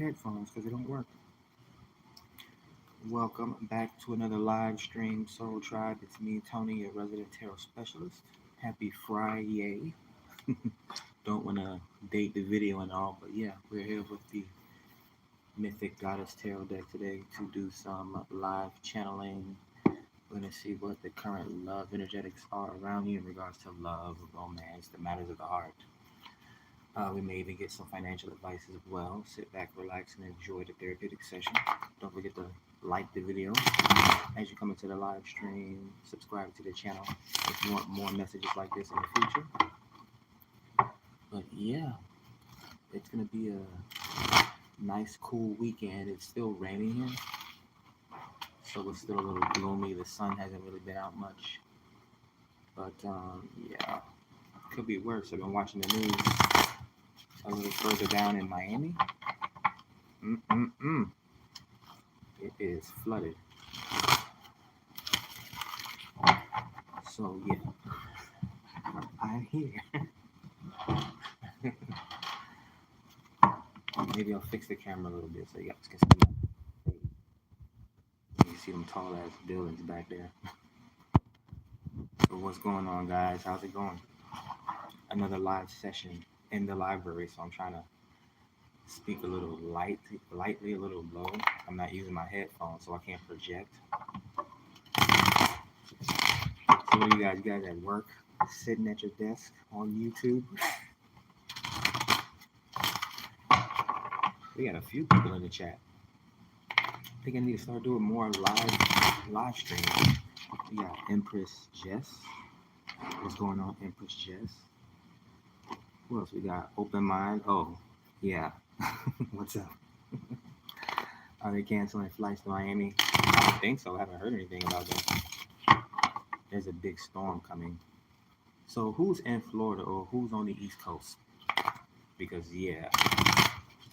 headphones because they don't work. Welcome back to another live stream, Soul Tribe. It's me, Tony, your resident tarot specialist. Happy Friday. Don't want to date the video and all, but yeah, we're here with the Mythic Goddess Tarot deck today to do some live channeling. We're going to see what the current love energetics are around you in regards to love, romance, the matters of the heart. We may even get some financial advice as well. Sit back, relax, and enjoy the therapeutic session. Don't forget to like the video as you come into the live stream. Subscribe to the channel if you want more messages like this in the future. But yeah, it's going to be a nice, cool weekend. It's still raining here, so it's still a little gloomy. The sun hasn't really been out much. But yeah, could be worse. I've been watching the news a little further down in Miami. It is flooded. So yeah, I'm here. Maybe I'll fix the camera a little bit so you guys can see. You see them tall ass buildings back there. So what's going on, guys? How's it going? Another live session in the library, so I'm trying to speak a little lightly, a little low. I'm not using my headphones, so I can't project. So what are you guys at work, sitting at your desk on YouTube? We got a few people in the chat. I think I need to start doing more live streams. We got Empress Jess. What's going on, Empress Jess? Who else we got? Open Mind. Oh, yeah. What's up? Are they canceling flights to Miami? I don't think so. I haven't heard anything about that. There's a big storm coming. So who's in Florida or who's on the East Coast? Because yeah,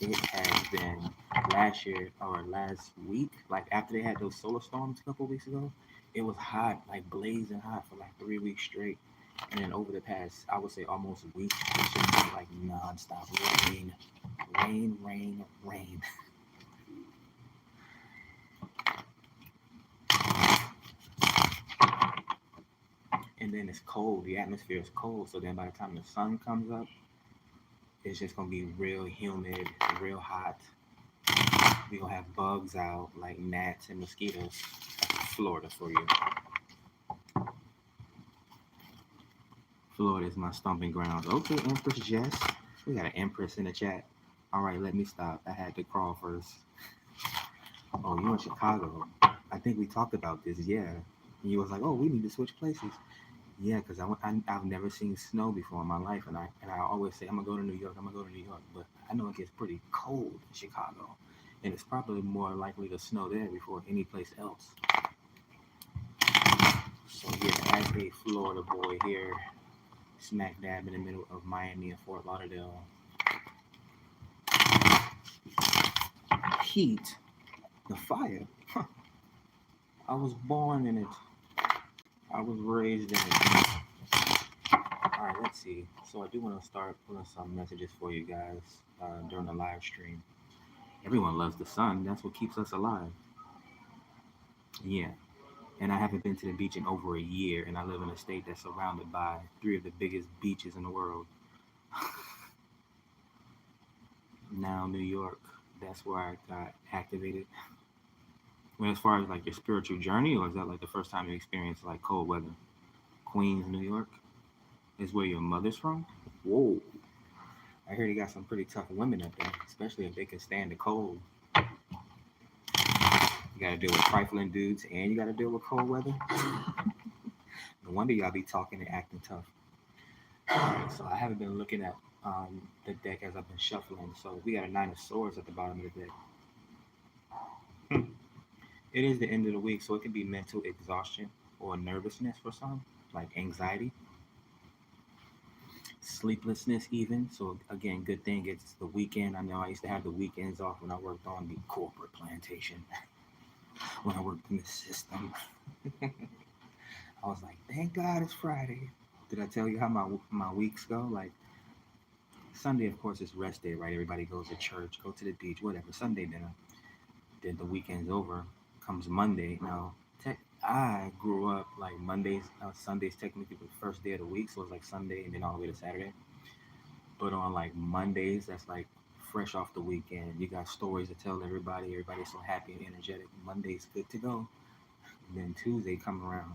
it has been last year or last week, like after they had those solar storms a couple of weeks ago, it was hot, like blazing hot for like 3 weeks straight. And then over the past, I would say almost a week, it's just been like nonstop rain. And then it's cold. The atmosphere is cold. So then by the time the sun comes up, it's just going to be real humid, real hot. We're going to have bugs out like gnats and mosquitoes. That's Florida for you. Florida is my stomping grounds. Okay, Empress Jess. We got an Empress in the chat. All right, let me stop. I had to crawl first. Oh, you're in Chicago. I think we talked about this, yeah. And you was like, oh, we need to switch places. Yeah, because I've never seen snow before in my life, and I always say I'm gonna go to New York, but I know it gets pretty cold in Chicago, and it's probably more likely to snow there before any place else. So yeah, as a Florida boy here, smack dab in the middle of Miami and Fort Lauderdale, heat, the fire. I was born in it. I was raised in it. All right, let's see. So I do want to start pulling some messages for you guys during the live stream. Everyone loves the sun. That's what keeps us alive. Yeah. And I haven't been to the beach in over a year, and I live in a state that's surrounded by 3 of the biggest beaches in the world. Now, New York, that's where I got activated. Well, as far as like your spiritual journey, or is that like the first time you experienced like cold weather? Queens, New York is where your mother's from? Whoa. I hear they got some pretty tough women up there, especially if they can stand the cold. You got to deal with trifling dudes and you got to deal with cold weather. No wonder y'all be talking and acting tough. Right, so I haven't been looking at the deck as I've been shuffling. So we got a 9 of Swords at the bottom of the deck. It is the end of the week, so it can be mental exhaustion or nervousness for some, like anxiety, sleeplessness even. So again, good thing it's the weekend. I know I used to have the weekends off when I worked on the corporate plantation, when I worked in the system. I was like, thank God it's Friday. Did I tell you how my weeks go? Like Sunday, of course, is rest day, right? Everybody goes to church, go to the beach, whatever. Sunday dinner. Then the weekend's over. Comes Monday. Now, I grew up like Mondays, Sundays technically the first day of the week, so it's like Sunday and then all the way to Saturday. But on like Mondays, that's like fresh off the weekend. You got stories to tell everybody. Everybody's so happy and energetic. Monday's good to go. And then Tuesday come around.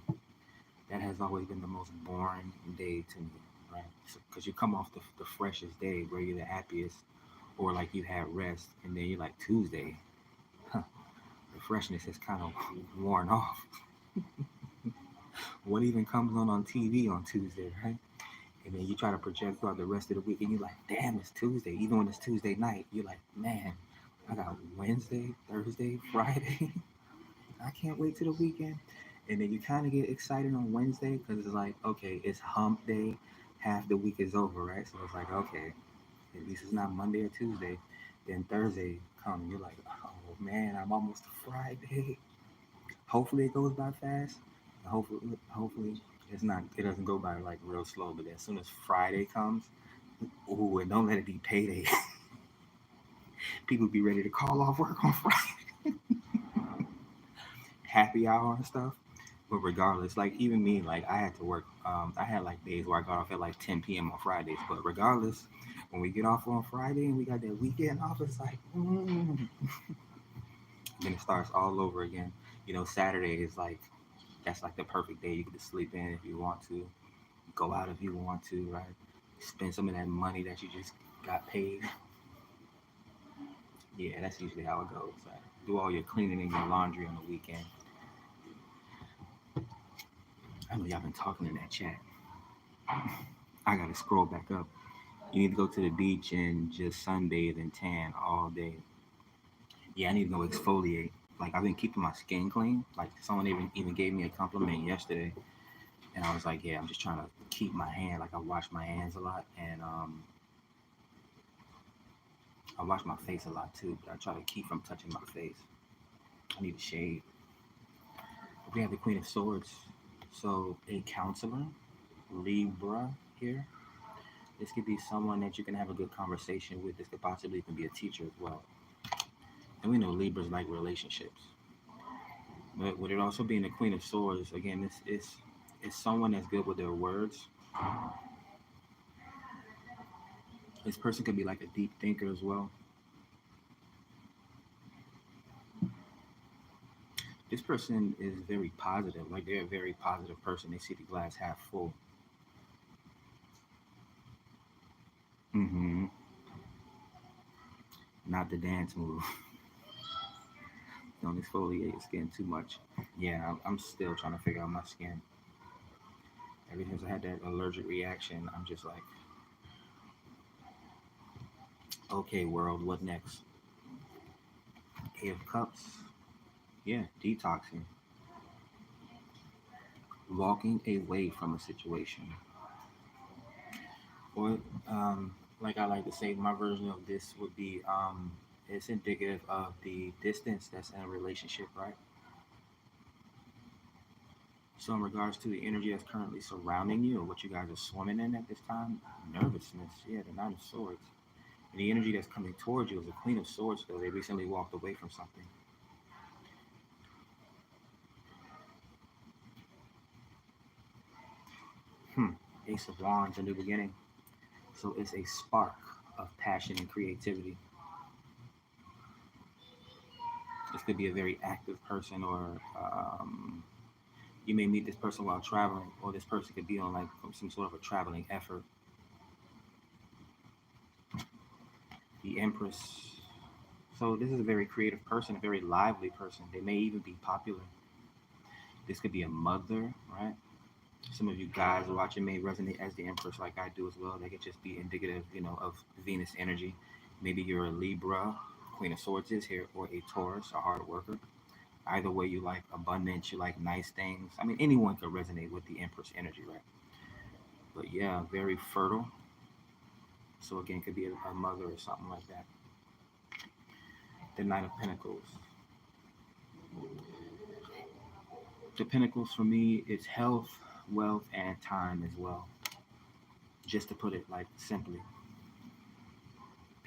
That has always been the most boring day to me, right? Because you come off the freshest day where you're the happiest, or like you had rest, and then you're like Tuesday, huh, the freshness has kind of worn off. What even comes on TV on Tuesday, right? And then you try to project throughout the rest of the week, and you're like, damn, it's Tuesday. Even when it's Tuesday night, you're like, man, I got Wednesday, Thursday, Friday. I can't wait to the weekend. And then you kind of get excited on Wednesday because it's like, okay, it's hump day. Half the week is over, right? So it's like, okay, at least it's not Monday or Tuesday. Then Thursday comes, you're like, oh man, I'm almost to Friday. Hopefully it goes by fast. Hopefully it's not. It doesn't go by like real slow. But as soon as Friday comes, ooh, and don't let it be payday. People be ready to call off work on Friday, happy hour and stuff. But regardless, like even me, like I had to work. I had like days where I got off at like 10 p.m. on Fridays. But regardless, when we get off on Friday and we got that weekend off, it's like, then it starts all over again. Saturday is like that's like the perfect day. You get to sleep in if you want to, go out if you want to, right? Spend some of that money that you just got paid. Yeah, that's usually how it goes. Right? Do all your cleaning and your laundry on the weekend. I know y'all been talking in that chat. I gotta scroll back up. You need to go to the beach and just sunbathe and tan all day. Yeah, I need to go exfoliate. Like I've been keeping my skin clean. Like someone even gave me a compliment yesterday, and I was like, yeah, I'm just trying to keep my hand. Like I wash my hands a lot, and I wash my face a lot too. But I try to keep from touching my face. I need a shade. We have the Queen of Swords, so a counselor, Libra here. This could be someone that you can have a good conversation with. This could possibly even be a teacher as well. And we know Libras like relationships. But with it also being the Queen of Swords, again, this is someone that's good with their words. This person could be like a deep thinker as well. This person is very positive. Like they're a very positive person. They see the glass half full. Mm-hmm. Not the dance move. Don't exfoliate your skin too much. Yeah, I'm still trying to figure out my skin. Ever since I had that allergic reaction, I'm just like, okay, world, what next? Eight of Cups. Yeah, detoxing. Walking away from a situation. Or, like I like to say, my version of this would be it's indicative of the distance that's in a relationship, right? So, in regards to the energy that's currently surrounding you, or what you guys are swimming in at this time, nervousness, yeah, the Nine of Swords. And the energy that's coming towards you is the Queen of Swords, though. They recently walked away from something. Hmm. Ace of Wands, a new beginning. So, it's a spark of passion and creativity. This could be a very active person, or you may meet this person while traveling, or this person could be on like some sort of a traveling effort. The Empress. So this is a very creative person, a very lively person. They may even be popular. This could be a mother, right? Some of you guys watching may resonate as the Empress, like I do as well. They could just be indicative, of Venus energy. Maybe you're a Libra, Queen of Swords is here, or a Taurus, a hard worker. Either way, you like abundance, you like nice things. I mean, anyone could resonate with the Empress energy, right? But yeah, very fertile. So again, could be a mother or something like that. The Knight of Pentacles. The Pentacles for me is health, wealth, and time as well. Just to put it like simply.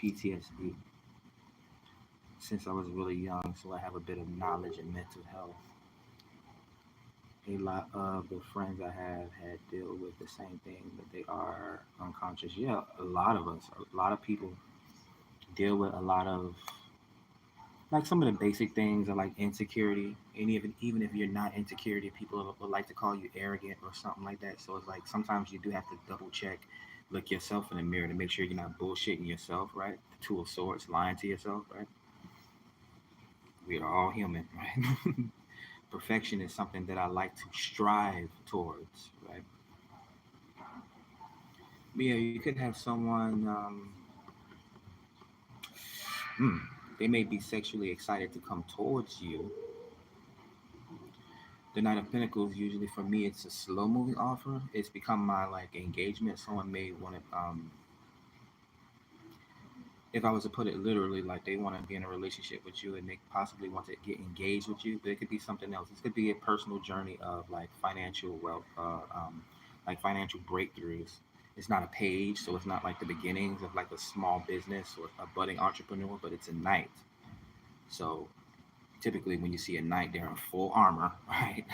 PTSD since I was really young, so I have a bit of knowledge in mental health. A lot of the friends I have had deal with the same thing, but they are unconscious. Yeah, a lot of us, a lot of people deal with a lot of like some of the basic things are like insecurity, and even if you're not insecurity, people would like to call you arrogant or something like that. So it's like sometimes you do have to double check, look yourself in the mirror to make sure you're not bullshitting yourself, right? The two of swords, lying to yourself, right? We are all human, right? Perfection is something that I like to strive towards, right? But yeah, you could have someone, hmm, they may be sexually excited to come towards you. The Knight of Pentacles, usually for me, it's a slow moving offer. It's become my like engagement. Someone may want to, if I was to put it literally, like they want to be in a relationship with you and they possibly want to get engaged with you, but it could be something else. This could be a personal journey of like financial wealth, like financial breakthroughs. It's not a page, so it's not like the beginnings of like a small business or a budding entrepreneur, but it's a knight. So typically, when you see a knight, they're in full armor, right,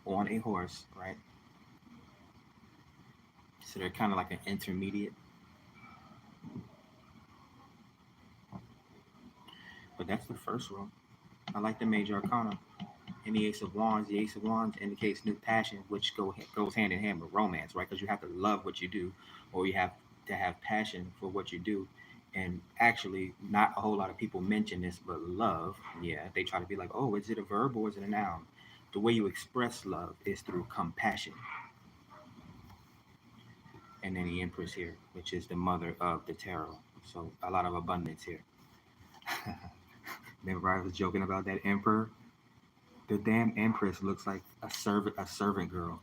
on a horse, right. So they're kind of like an intermediate. But that's the first row. I like the major arcana. And the Ace of Wands, indicates new passion, which goes hand in hand with romance, right? Because you have to love what you do, or you have to have passion for what you do. And actually, not a whole lot of people mention this, but love, yeah, they try to be like, oh, is it a verb or is it a noun? The way you express love is through compassion. And then the Empress here, which is the mother of the tarot. So a lot of abundance here. Remember, I was joking about that Emperor. The damn Empress looks like a servant girl.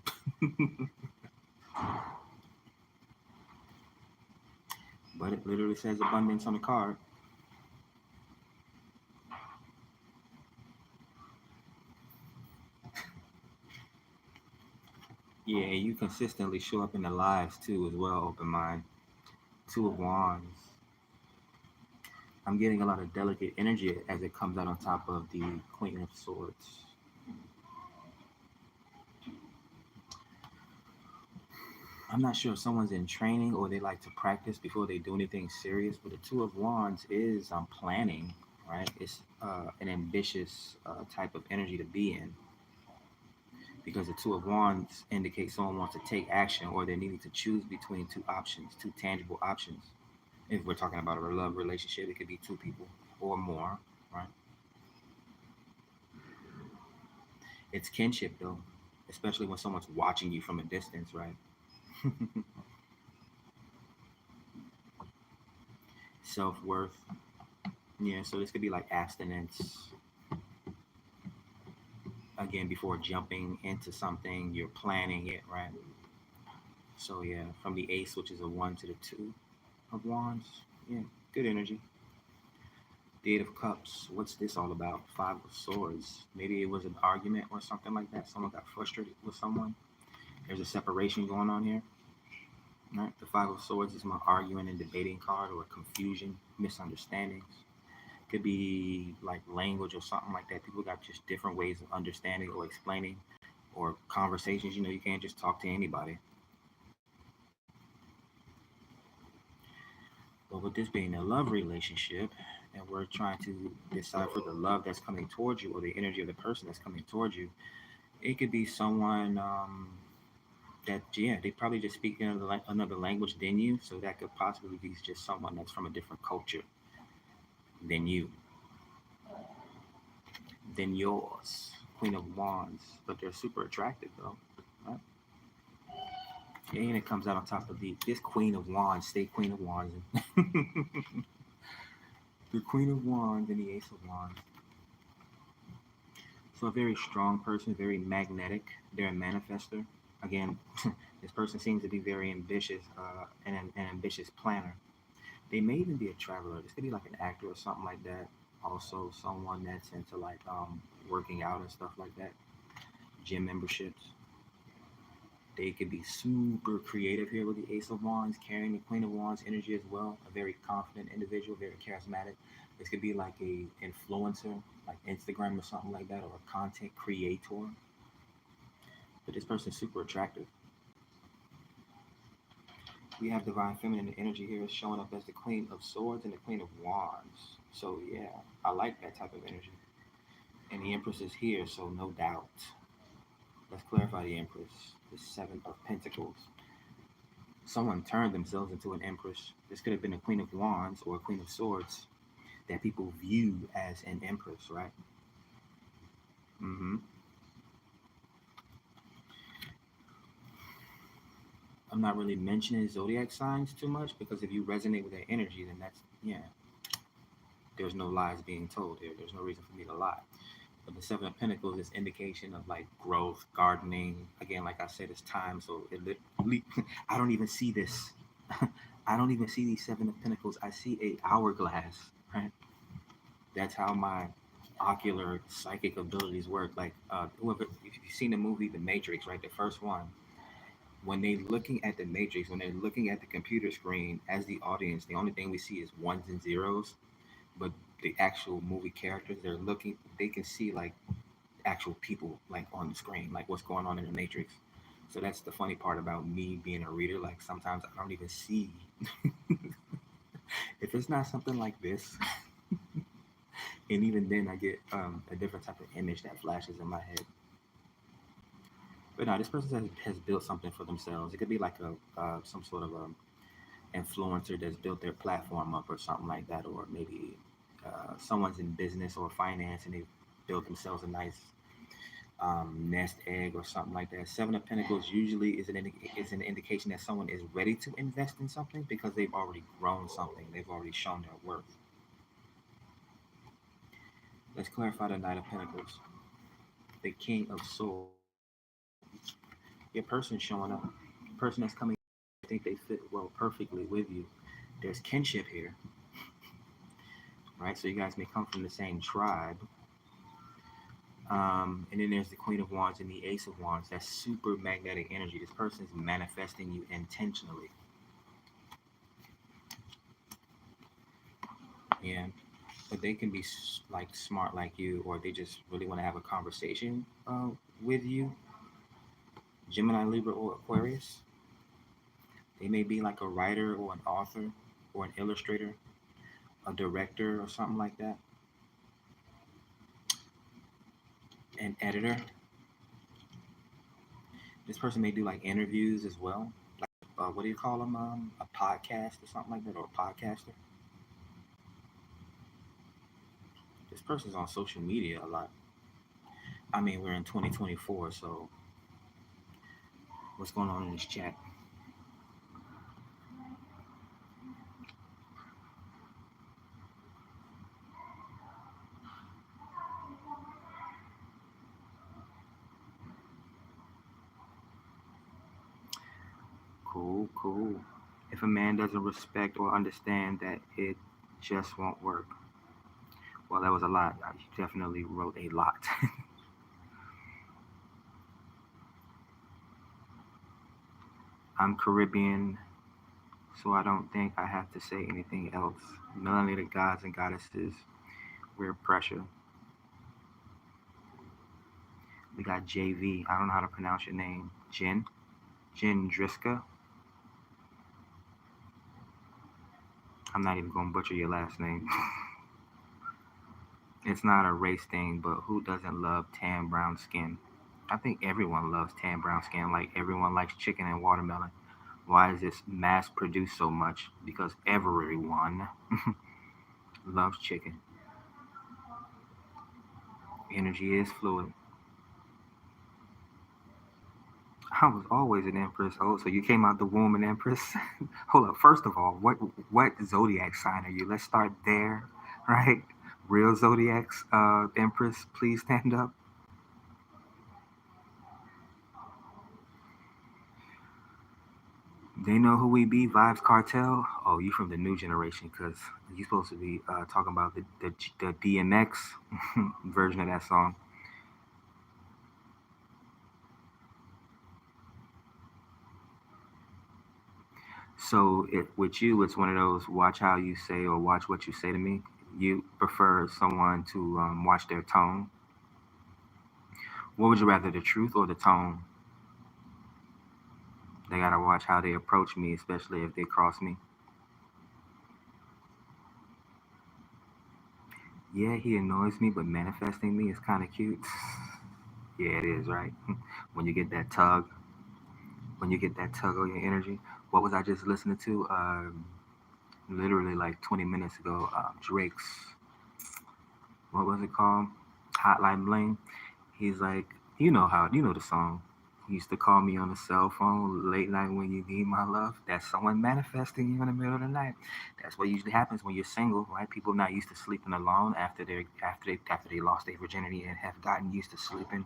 But it literally says abundance on the card. Yeah, you consistently show up in the lives too as well, open mind. Two of Wands. I'm getting a lot of delicate energy as it comes out on top of the Queen of Swords. I'm not sure if someone's in training or they like to practice before they do anything serious, but the Two of Wands is planning, right? It's an ambitious type of energy to be in because the Two of Wands indicates someone wants to take action or they're needing to choose between two options, two tangible options. If we're talking about a love relationship, it could be two people or more, right? It's kinship though, especially when someone's watching you from a distance, right? Self-worth. Yeah, so this could be like abstinence. Again, before jumping into something, you're planning it, right? So yeah, from the ace, which is a one, to the two of wands. Yeah, good energy. The Eight of Cups. What's this all about? Five of Swords. Maybe it was an argument or something like that. Someone got frustrated with someone. There's a separation going on here. Right? The Five of Swords is my arguing and debating card or confusion, misunderstandings. Could be like language or something like that. People got just different ways of understanding or explaining or conversations. You can't just talk to anybody. But with this being a love relationship, and we're trying to decipher the love that's coming towards you or the energy of the person that's coming towards you, it could be someone that, yeah, they probably just speak another language than you. So that could possibly be just someone that's from a different culture than you, than yours. Queen of Wands. But they're super attractive though. Right? And it comes out on top of this Queen of Wands, stay Queen of Wands. The Queen of Wands and the Ace of Wands. So a very strong person, very magnetic. They're a manifester. Again, this person seems to be very ambitious and an ambitious planner. They may even be a traveler. This could be like an actor or something like that. Also, someone that's into like working out and stuff like that. Gym memberships. They could be super creative here with the Ace of Wands, carrying the Queen of Wands energy as well. A very confident individual, very charismatic. This could be like a influencer, like Instagram or something like that, or a content creator. But this person's super attractive. We have divine feminine energy here showing up as the Queen of Swords and the Queen of Wands. So yeah, I like that type of energy. And the Empress is here, so no doubt. Let's clarify the Empress. The Seven of Pentacles. Someone turned themselves into an Empress. This could have been a Queen of Wands or a Queen of Swords that people view as an Empress, right? Mm-hmm. I'm not really mentioning zodiac signs too much because if you resonate with their energy, then that's, yeah, there's no lies being told here. There's no reason for me to lie. But the Seven of Pentacles is indication of like growth, gardening. Again, like I said, it's time. So it literally, I don't even see this. I don't even see these Seven of Pentacles. I see a hourglass, right? That's how my ocular psychic abilities work. Like whoever, if you've seen the movie The Matrix, right, the first one, when they're looking at the Matrix, when they're looking at the computer screen as the audience, the only thing we see is ones and zeros. But the actual movie characters, they're looking, they can see like actual people like on the screen, like what's going on in the Matrix. So that's the funny part about me being a reader. Like sometimes I don't even see if it's not something like this. And even then, I get a different type of image that flashes in my head. But no, this person has built something for themselves. It could be like a some sort of a influencer that's built their platform up or something like that, or maybe someone's in business or finance and they've built themselves a nice nest egg or something like that. Seven of Pentacles usually is an indication that someone is ready to invest in something because they've already grown something. They've already shown their worth. Let's clarify the Knight of Pentacles, the King of Swords. Your person showing up, the person that's coming, I think they fit well perfectly with you. There's kinship here, right? So you guys may come from the same tribe. And then there's the Queen of Wands and the Ace of Wands. That's super magnetic energy. This person's manifesting you intentionally. Yeah. But they can be like smart like you, or they just really want to have a conversation with you. Gemini, Libra, or Aquarius. They may be like a writer or an author or an illustrator, a director or something like that. An editor. This person may do like interviews as well. Like, what do you call them? A podcast or something like that, or a podcaster. This person's on social media a lot. I mean, we're in 2024, so what's going on in this chat? Cool, cool. If a man doesn't respect or understand that, it just won't work. Well, that was a lot. I definitely wrote a lot. I'm Caribbean, so I don't think I have to say anything else. Melanated gods and goddesses, we're pressure. We got JV. I don't know how to pronounce your name. Jen Driska. I'm not even going to butcher your last name. It's not a race thing, but who doesn't love tan brown skin? I think everyone loves tan brown skin. Like everyone likes chicken and watermelon. Why is this mass produced so much? Because everyone loves chicken. Energy is fluid. I was always an empress. Oh, so you came out the womb an empress? Hold up. First of all, what zodiac sign are you? Let's start there, right? Real zodiacs, empress, please stand up. They know who we be. Vibes Cartel. Oh, you from the new generation? Cause you supposed to be talking about the DMX version of that song. So with you, it's one of those watch how you say or watch what you say to me. You prefer someone to watch their tone. What would you rather, the truth or the tone? They gotta watch how they approach me, especially if they cross me. Yeah, he annoys me, but manifesting me is kind of cute. Yeah, it is, right? When you get that tug, when you get that tug on your energy. What was I just listening to? Literally like 20 minutes ago. Drake's, what was it called? Hotline Bling. He's like, you know the song. He used to call me on the cell phone late night when you need my love. That's someone manifesting you in the middle of the night. That's what usually happens when you're single, right? People not used to sleeping alone after they lost their virginity and have gotten used to sleeping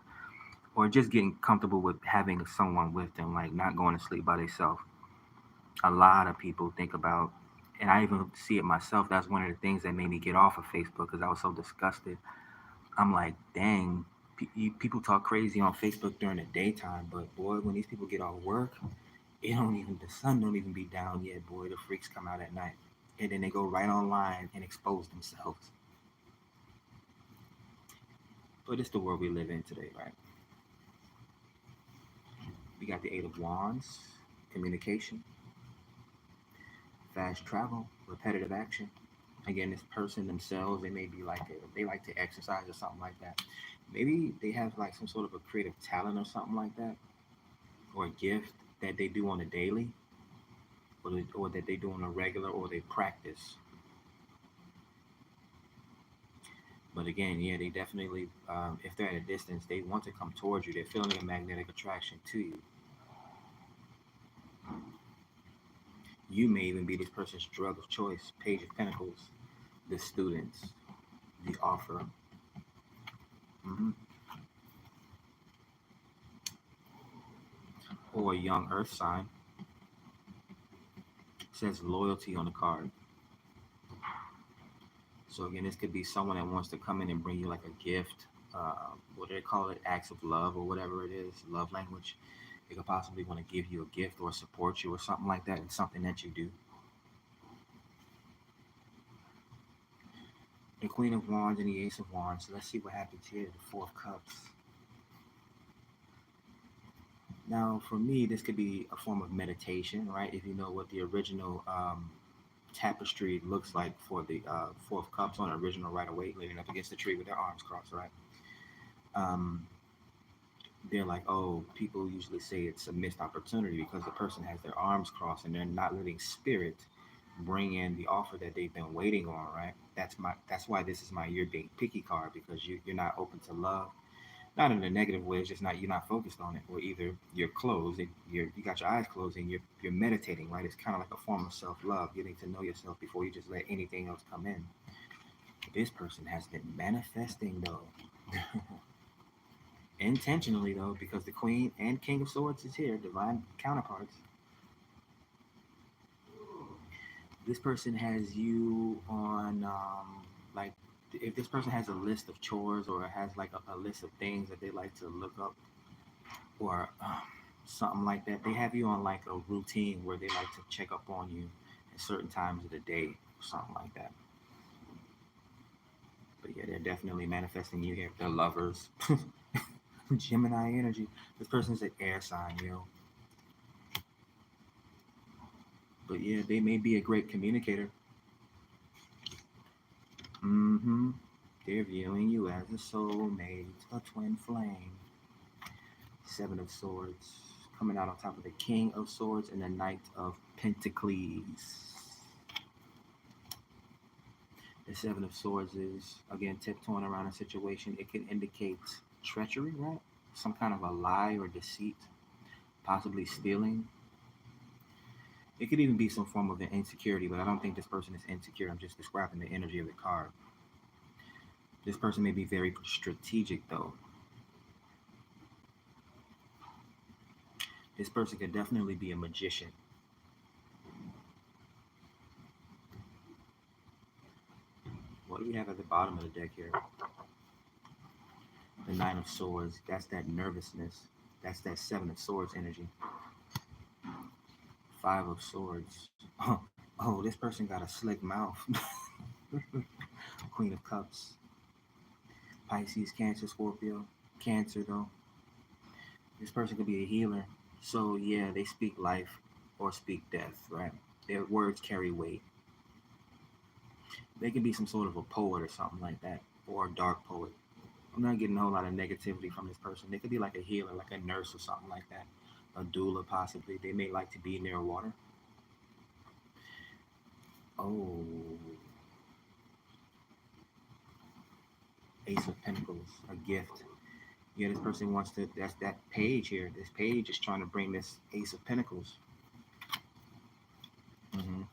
or just getting comfortable with having someone with them, like not going to sleep by themselves. A lot of people think about, and I even see it myself. That's one of the things that made me get off of Facebook because I was so disgusted. I'm like, dang, people talk crazy on Facebook during the daytime, but boy, when these people get off work, the sun don't even be down yet. Boy, the freaks come out at night, and then they go right online and expose themselves. But it's the world we live in today, right? We got the Eight of Wands, communication, fast travel, repetitive action. Again, this person themselves, they may be like they like to exercise or something like that. Maybe they have like some sort of a creative talent or something like that, or a gift that they do on a daily, or that they do on a regular, or they practice. But again, yeah, they definitely, if they're at a distance, they want to come towards you. They're feeling a magnetic attraction to you. You may even be this person's drug of choice. Page of Pentacles, the students, the offer. hmm Or a young earth sign. It says loyalty on the card. So again, this could be someone that wants to come in and bring you like a gift. What do they call it? Acts of love or whatever it is, love language. They could possibly want to give you a gift or support you or something like that. It's something that you do. The Queen of Wands and the Ace of Wands. So let's see what happens here. The Four of Cups. Now, for me, this could be a form of meditation, right? If you know what the original tapestry looks like for the Four of Cups on original right away, leaning up against the tree with their arms crossed, right? Um, they're like, oh, people usually say it's a missed opportunity because the person has their arms crossed and they're not letting spirit bring in the offer that they've been waiting on, right? That's why this is my you're being picky card because you're not open to love. Not in a negative way, it's just not you're not focused on it. Or either you're closed and you got your eyes closed and you're meditating, right? It's kind of like a form of self love, getting to know yourself before you just let anything else come in. This person has been manifesting though. Intentionally though, because the Queen and King of Swords is here, divine counterparts. This person has you on like if this person has a list of chores or has like a list of things that they like to look up or something like that, they have you on like a routine where they like to check up on you at certain times of the day or something like that. But yeah, they're definitely manifesting you here. They're lovers. Gemini energy. This person's an air sign, yo. But yeah, they may be a great communicator. Mm-hmm. They're viewing you as a soulmate, a twin flame. Seven of Swords. Coming out on top of the King of Swords and the Knight of Pentacles. The Seven of Swords is, again, tiptoeing around a situation. It can indicate treachery, right? Some kind of a lie or deceit, possibly stealing. It could even be some form of an insecurity, but I don't think this person is insecure. I'm just describing the energy of the card. This person may be very strategic, though. This person could definitely be a magician. What do we have at the bottom of the deck here? The Nine of Swords. That's that nervousness. That's that Seven of Swords energy. Five of Swords. Oh, this person got a slick mouth. Queen of Cups. Pisces, Cancer, Scorpio. Cancer, though. This person could be a healer. So, yeah, they speak life or speak death, right? Their words carry weight. They could be some sort of a poet or something like that, or a dark poet. I'm not getting a whole lot of negativity from this person. They could be like a healer, like a nurse or something like that. A doula, possibly. They may like to be near water. Oh, Ace of Pentacles, a gift. Yeah, this person wants to. That's that page here. This page is trying to bring this Ace of Pentacles. hmm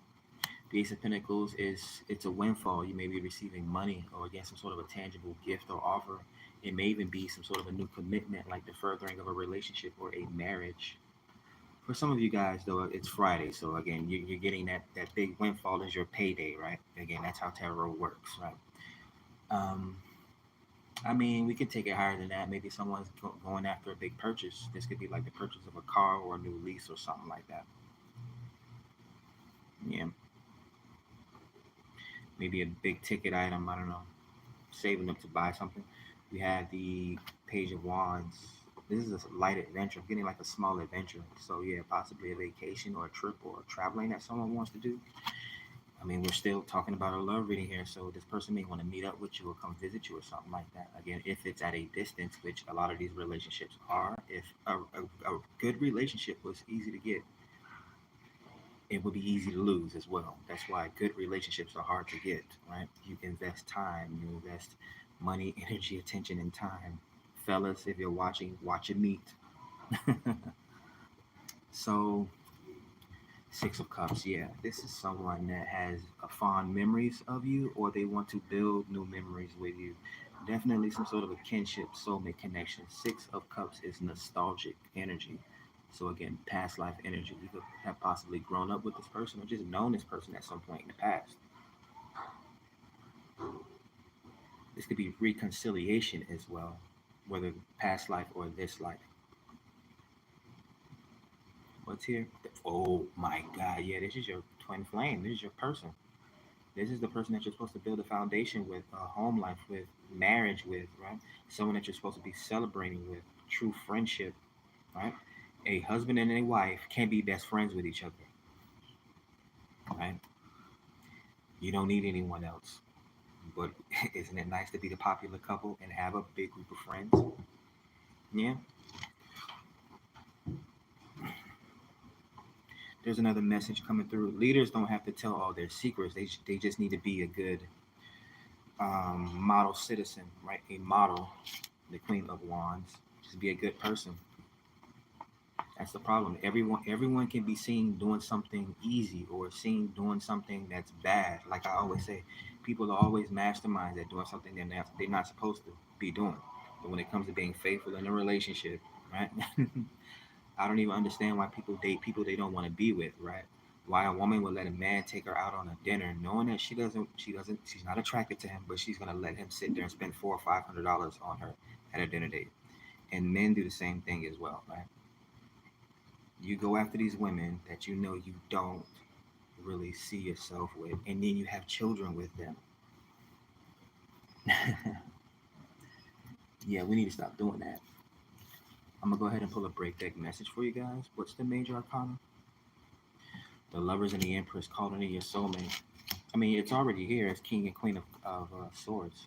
The Ace of Pentacles is it's a windfall. You may be receiving money or again some sort of a tangible gift or offer. It may even be some sort of a new commitment, like the furthering of a relationship or a marriage. For some of you guys, though, it's Friday, so again, you're getting that big windfall is your payday, right? Again, that's how tarot works, right? Um, I mean, we could take it higher than that. Maybe someone's going after a big purchase. This could be like the purchase of a car or a new lease or something like that. Yeah, maybe a big ticket item. I don't know, saving up to buy something. We had the Page of Wands. This is a light adventure. I'm getting like a small adventure. So yeah, possibly a vacation or a trip or traveling that someone wants to do. I mean, we're still talking about a love reading here, so this person may want to meet up with you or come visit you or something like that. Again, if it's at a distance, which a lot of these relationships are, if a good relationship was easy to get, it would be easy to lose as well. That's why good relationships are hard to get, right? You invest time, you invest money, energy, attention, and time. Fellas, if you're watching, watch it meet. So, Six of Cups, yeah. This is someone that has a fond memories of you or they want to build new memories with you. Definitely some sort of a kinship, soulmate connection. Six of Cups is nostalgic energy. So again, past life energy. You could have possibly grown up with this person or just known this person at some point in the past. This could be reconciliation as well, whether past life or this life. What's here? Oh my God, yeah, this is your twin flame. This is your person. This is the person that you're supposed to build a foundation with, a home life with, marriage with, right? Someone that you're supposed to be celebrating with, true friendship, right? A husband and a wife can't be best friends with each other, right? You don't need anyone else. But isn't it nice to be the popular couple and have a big group of friends? Yeah. There's another message coming through. Leaders don't have to tell all their secrets. They just need to be a good model citizen, right? A model, the Queen of Wands. Just be a good person. That's the problem. Everyone can be seen doing something easy or seen doing something that's bad. Like I always say, people are always masterminds at doing something they're not supposed to be doing. But when it comes to being faithful in a relationship, right? I don't even understand why people date people they don't want to be with, right? Why a woman would let a man take her out on a dinner, knowing that she's not attracted to him, but she's gonna let him sit there and spend $400 or $500 on her at a dinner date. And men do the same thing as well, right? You go after these women that you know you don't really see yourself with, and then you have children with them. Yeah, we need to stop doing that. I'm gonna go ahead and pull a break deck message for you guys. What's the major arcana? The Lovers and the Empress calling in your soulmate. I mean, it's already here as King and Queen of Swords.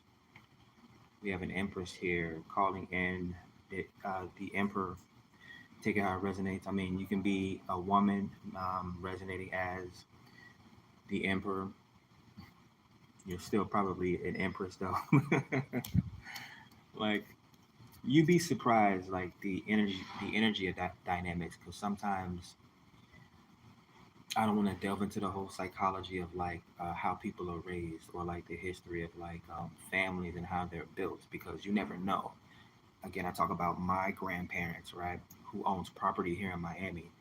We have an Empress here calling in the Emperor. Take it how it resonates. I mean, you can be a woman resonating as the Emperor. You're still probably an Empress though. Like you'd be surprised, like the energy of that dynamics, because sometimes I don't want to delve into the whole psychology of like how people are raised or like the history of like families and how they're built because you never know. Again, I talk about my grandparents, right, who owns property here in Miami.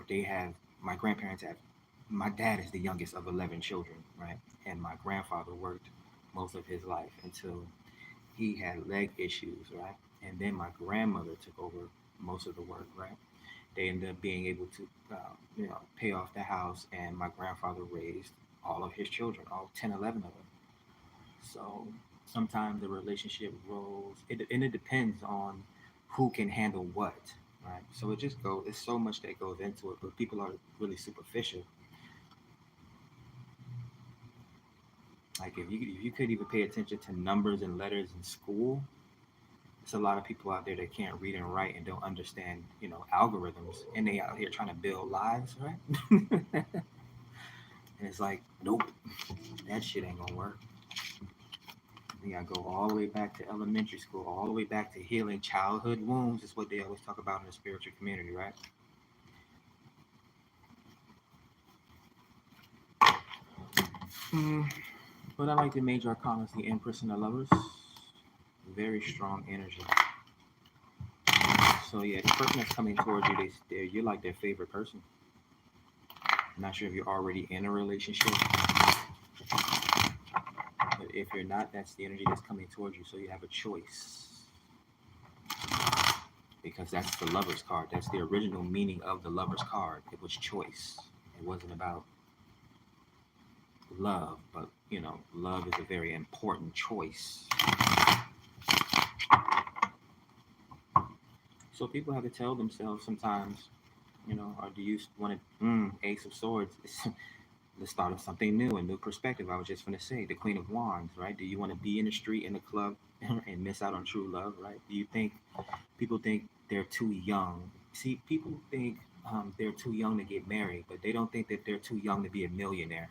They have my grandparents have. My dad is the youngest of 11 children, right, and my grandfather worked most of his life until he had leg issues, right, and then my grandmother took over most of the work, right. They ended up being able to, pay off the house, and my grandfather raised all of his children, all 10, 11 of them. So sometimes the relationship grows, and it depends on who can handle what, right? So it just goes, there's so much that goes into it, but people are really superficial. Like if you could even pay attention to numbers and letters in school, there's a lot of people out there that can't read and write and don't understand, algorithms, and they out here trying to build lives, right? And it's like, nope, that shit ain't gonna work. You gotta go all the way back to elementary school, all the way back to healing childhood wounds. Is what they always talk about in the spiritual community, right? Mm, but I like the major arcana, the Empress and the Lovers. Very strong energy. So yeah, the person that's coming towards you, you're like their favorite person. I'm not sure if you're already in a relationship, but if you're not, that's the energy that's coming towards you. So you have a choice, because that's the Lover's card. That's the original meaning of the Lover's card. It was choice. It wasn't about love, but love is a very important choice. So people have to tell themselves sometimes, or do you want to, Ace of Swords, the start of something new, a new perspective. I was just going to say, the Queen of Wands, right? Do you want to be in the street, in the club, and miss out on true love, right? Do you think people think they're too young? See, people think they're too young to get married, but they don't think that they're too young to be a millionaire,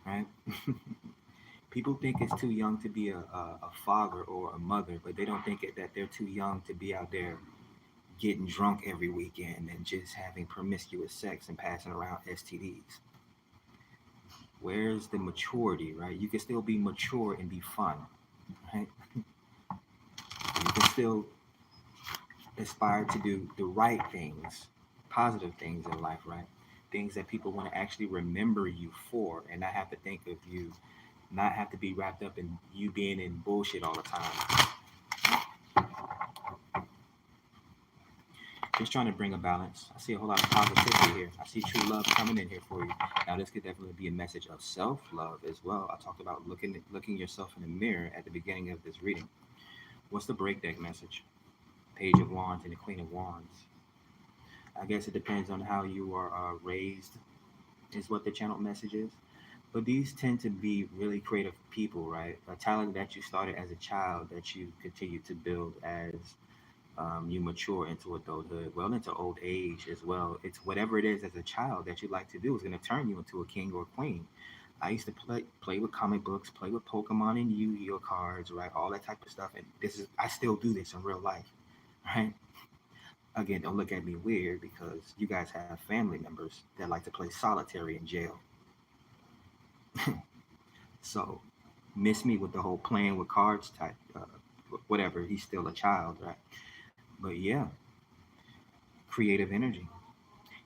right? People think it's too young to be a father or a mother, but they don't think that they're too young to be out there getting drunk every weekend and just having promiscuous sex and passing around STDs. Where's the maturity, right? You can still be mature and be fun, right? You can still aspire to do the right things, positive things in life, right? Things that people want to actually remember you for, and not have to think of you, not have to be wrapped up in you being in bullshit all the time. Just trying to bring a balance. I see a whole lot of positivity here. I see true love coming in here for you. Now, this could definitely be a message of self-love as well. I talked about looking yourself in the mirror at the beginning of this reading. What's the breakdeck message? Page of Wands and the Queen of Wands. I guess it depends on how you are raised, is what the channel message is. But these tend to be really creative people, right? A talent that you started as a child that you continue to build as you mature into adulthood, well, into old age as well. It's whatever it is as a child that you like to do is going to turn you into a king or queen. I used to play with comic books, play with Pokemon and Yu-Gi-Oh cards, right? All that type of stuff. And I still do this in real life, right? Again, don't look at me weird, because you guys have family members that like to play solitary in jail. So miss me with the whole playing with cards type, whatever. He's still a child, right? But yeah, creative energy.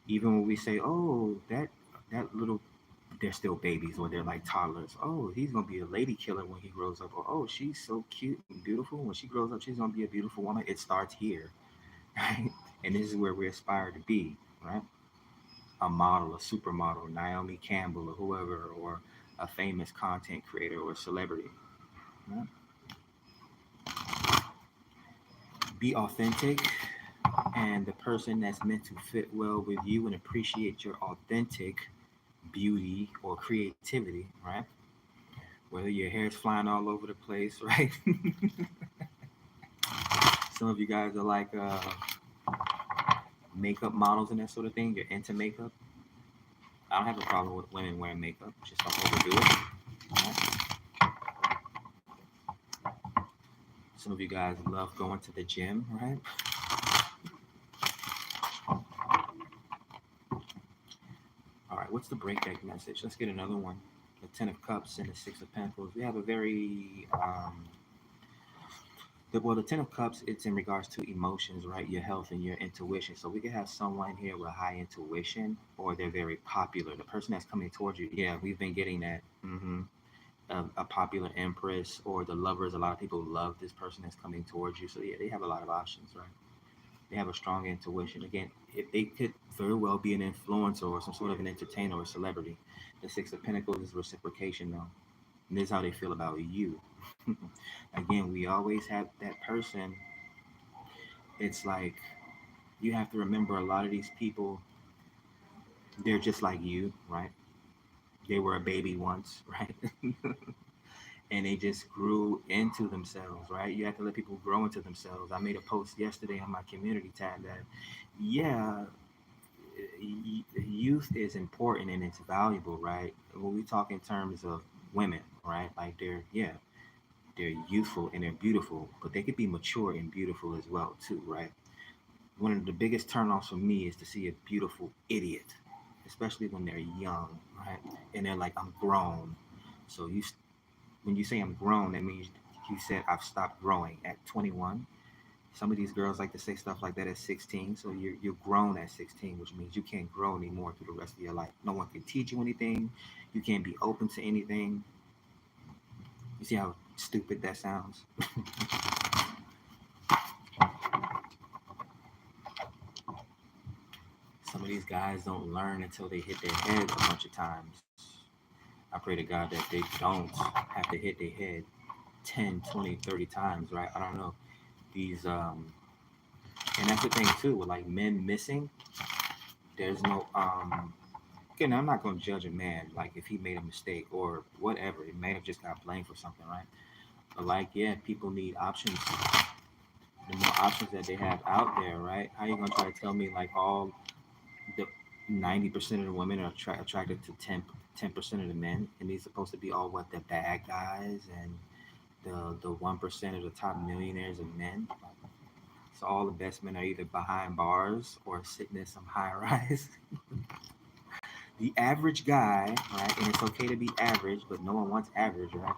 Even when we say, oh, that little, they're still babies, or they're like toddlers. Oh, he's gonna be a lady killer when he grows up. Or, oh, she's so cute and beautiful. When she grows up, she's gonna be a beautiful woman. It starts here, right? And this is where we aspire to be, right? A model, a supermodel, Naomi Campbell, or whoever, or a famous content creator or celebrity. Right? Be authentic, and the person that's meant to fit well with you and appreciate your authentic beauty or creativity, right? Whether your hair's flying all over the place, right? Some of you guys are like makeup models and that sort of thing. You're into makeup. I don't have a problem with women wearing makeup. Just don't overdo it. Right? Some of you guys love going to the gym, right? All right, what's the breakdeck message? Let's get another one. The Ten of Cups and the Six of Pentacles. We have a very the Ten of Cups, it's in regards to emotions, right? Your health and your intuition. So we could have someone here with high intuition, or they're very popular. The person that's coming towards you, yeah, we've been getting that. A popular empress, or the lovers. A lot of people love this person that's coming towards you. So yeah, they have a lot of options, right? They have a strong intuition. Again, if they could very well be an influencer or some sort of an entertainer or celebrity. The Six of Pentacles is reciprocation, though. And this is how they feel about you. Again, we always have that person. It's like you have to remember a lot of these people, they're just like you, right? They were a baby once, right? And they just grew into themselves, right? You have to let people grow into themselves. I made a post yesterday on my community tab that, yeah, youth is important and it's valuable, right? When we talk in terms of women, right? Like they're youthful and they're beautiful, but they could be mature and beautiful as well too, right? One of the biggest turnoffs for me is to see a beautiful idiot, especially when they're young, right? And they're like, I'm grown. So when you say I'm grown, that means you said I've stopped growing at 21. Some of these girls like to say stuff like that at 16. So you're grown at 16, which means you can't grow anymore through the rest of your life. No one can teach you anything. You can't be open to anything. You see how stupid that sounds? Some of these guys don't learn until they hit their head a bunch of times. I pray to God that they don't have to hit their head 10, 20, 30 times, right? I don't know. These and that's the thing too, with like men missing, there's no again, I'm not gonna judge a man like if he made a mistake or whatever. It may have just got blamed for something, right? But like, yeah, people need options. The more options that they have out there, right? How you gonna try to tell me like all the 90% of the women are attracted to 10% of the men, and these supposed to be all what the bad guys and the 1% of the top millionaires of men. So all the best men are either behind bars or sitting in some high rise. The average guy, right? And it's okay to be average, but no one wants average, right?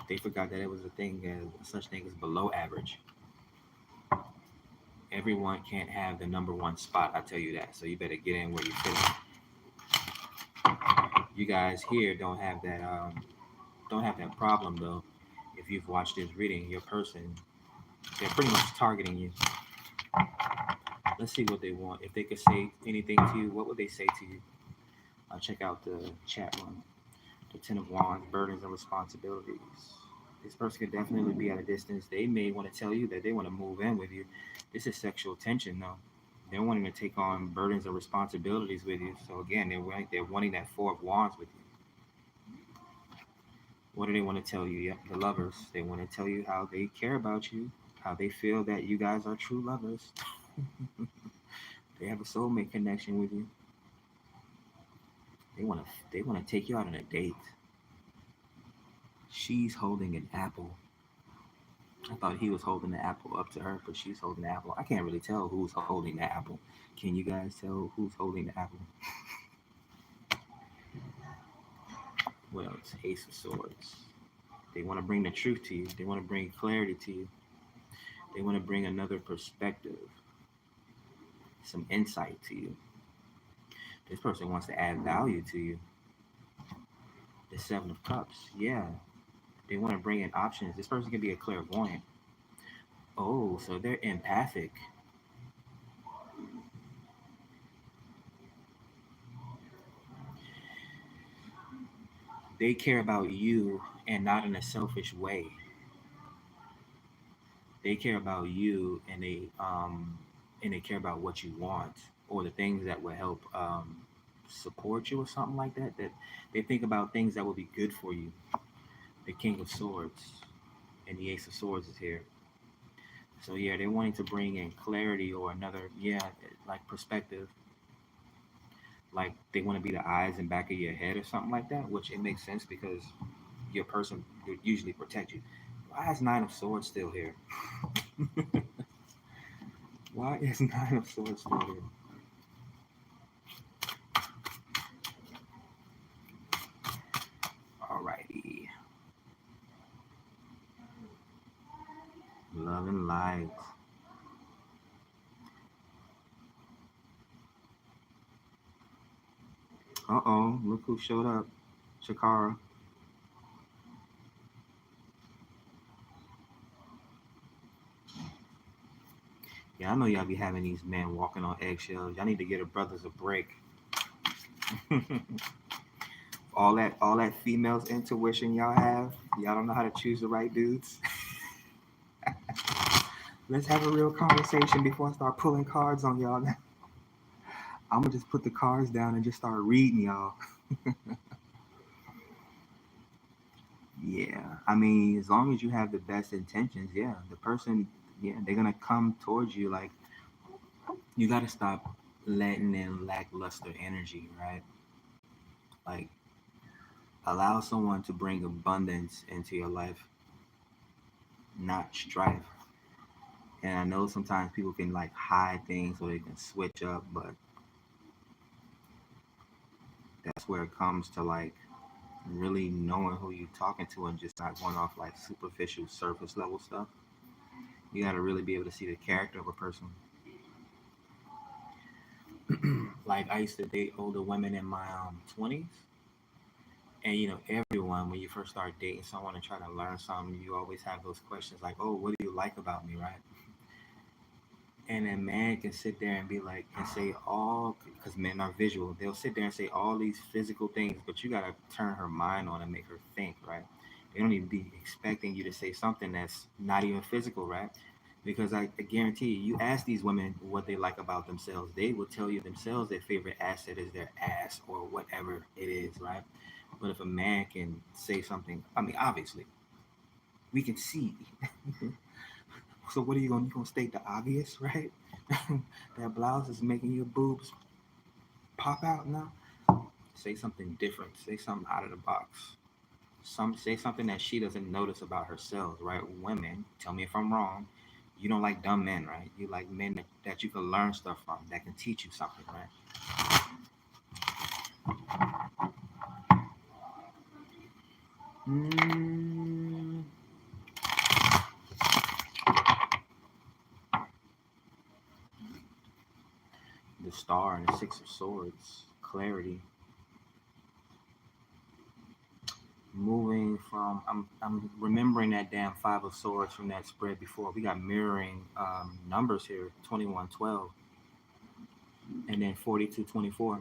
They forgot that it was a thing as such thing as below average. Everyone can't have the number one spot. I tell you that. So you better get in where you fit in. You guys here don't have that problem though. If you've watched this reading, your person, they're pretty much targeting you. Let's see what they want. If they could say anything to you, what would they say to you? I'll check out the chat room. The Ten of Wands, burdens and responsibilities. This person could definitely be at a distance. They may want to tell you that they want to move in with you. This is sexual tension, though. They're wanting to take on burdens and responsibilities with you. So again, they're wanting that Four of Wands with you. What do they want to tell you? Yep, the lovers. They want to tell you how they care about you, how they feel that you guys are true lovers. They have a soulmate connection with you. They want to take you out on a date. She's holding an apple. I thought he was holding the apple up to her, but she's holding the apple. I can't really tell who's holding the apple. Can you guys tell who's holding the apple? What else? Ace of Swords. They want to bring the truth to you. They want to bring clarity to you. They want to bring another perspective, some insight to you. This person wants to add value to you. The Seven of Cups. Yeah. They want to bring in options. This person can be a clairvoyant. Oh, so they're empathic. They care about you and not in a selfish way. They care about you and they care about what you want or the things that will help support you or something like that. That they think about things that will be good for you. The King of Swords and the Ace of Swords is here. So yeah, they're wanting to bring in clarity or another, yeah, like perspective. Like they want to be the eyes and back of your head or something like that, which it makes sense because your person would usually protect you. Why is Nine of Swords still here? Why is Nine of Swords still here? Alrighty. Love and light. Uh-oh, look who showed up. Shakara. Yeah, I know y'all be having these men walking on eggshells. Y'all need to get a brothers a break. All that females intuition y'all have. Y'all don't know how to choose the right dudes. Let's have a real conversation before I start pulling cards on y'all. I'm gonna just put the cards down and just start reading y'all. Yeah, I mean, as long as you have the best intentions, yeah, the person, yeah, they're gonna come towards you. Like, you gotta stop letting in lackluster energy, right? Like, allow someone to bring abundance into your life, not strife. And I know sometimes people can like hide things so they can switch up, but that's where it comes to like really knowing who you're talking to and just not going off like superficial surface level stuff. You got to really be able to see the character of a person. Like I used to date older women in my 20s, and everyone, when you first start dating someone and try to learn something, you always have those questions like, oh, what do you like about me, right? And a man can sit there and be like, and say all, because men are visual, they'll sit there and say all these physical things, but you got to turn her mind on and make her think, right? They don't even be expecting you to say something that's not even physical, right? Because I guarantee you ask these women what they like about themselves, they will tell you themselves their favorite asset is their ass or whatever it is, right? But if a man can say something, I mean, obviously, we can see. So what are you gonna state the obvious, right? That blouse is making your boobs pop out now. Say something different. Say something out of the box. Say something that she doesn't notice about herself, right? Women, tell me if I'm wrong. You don't like dumb men, right? You like men that you can learn stuff from, that can teach you something, right? Mm, the Star and the Six of Swords, clarity. Moving from, I'm remembering that damn Five of Swords from that spread before. We got mirroring numbers here: 2112 and then 4224.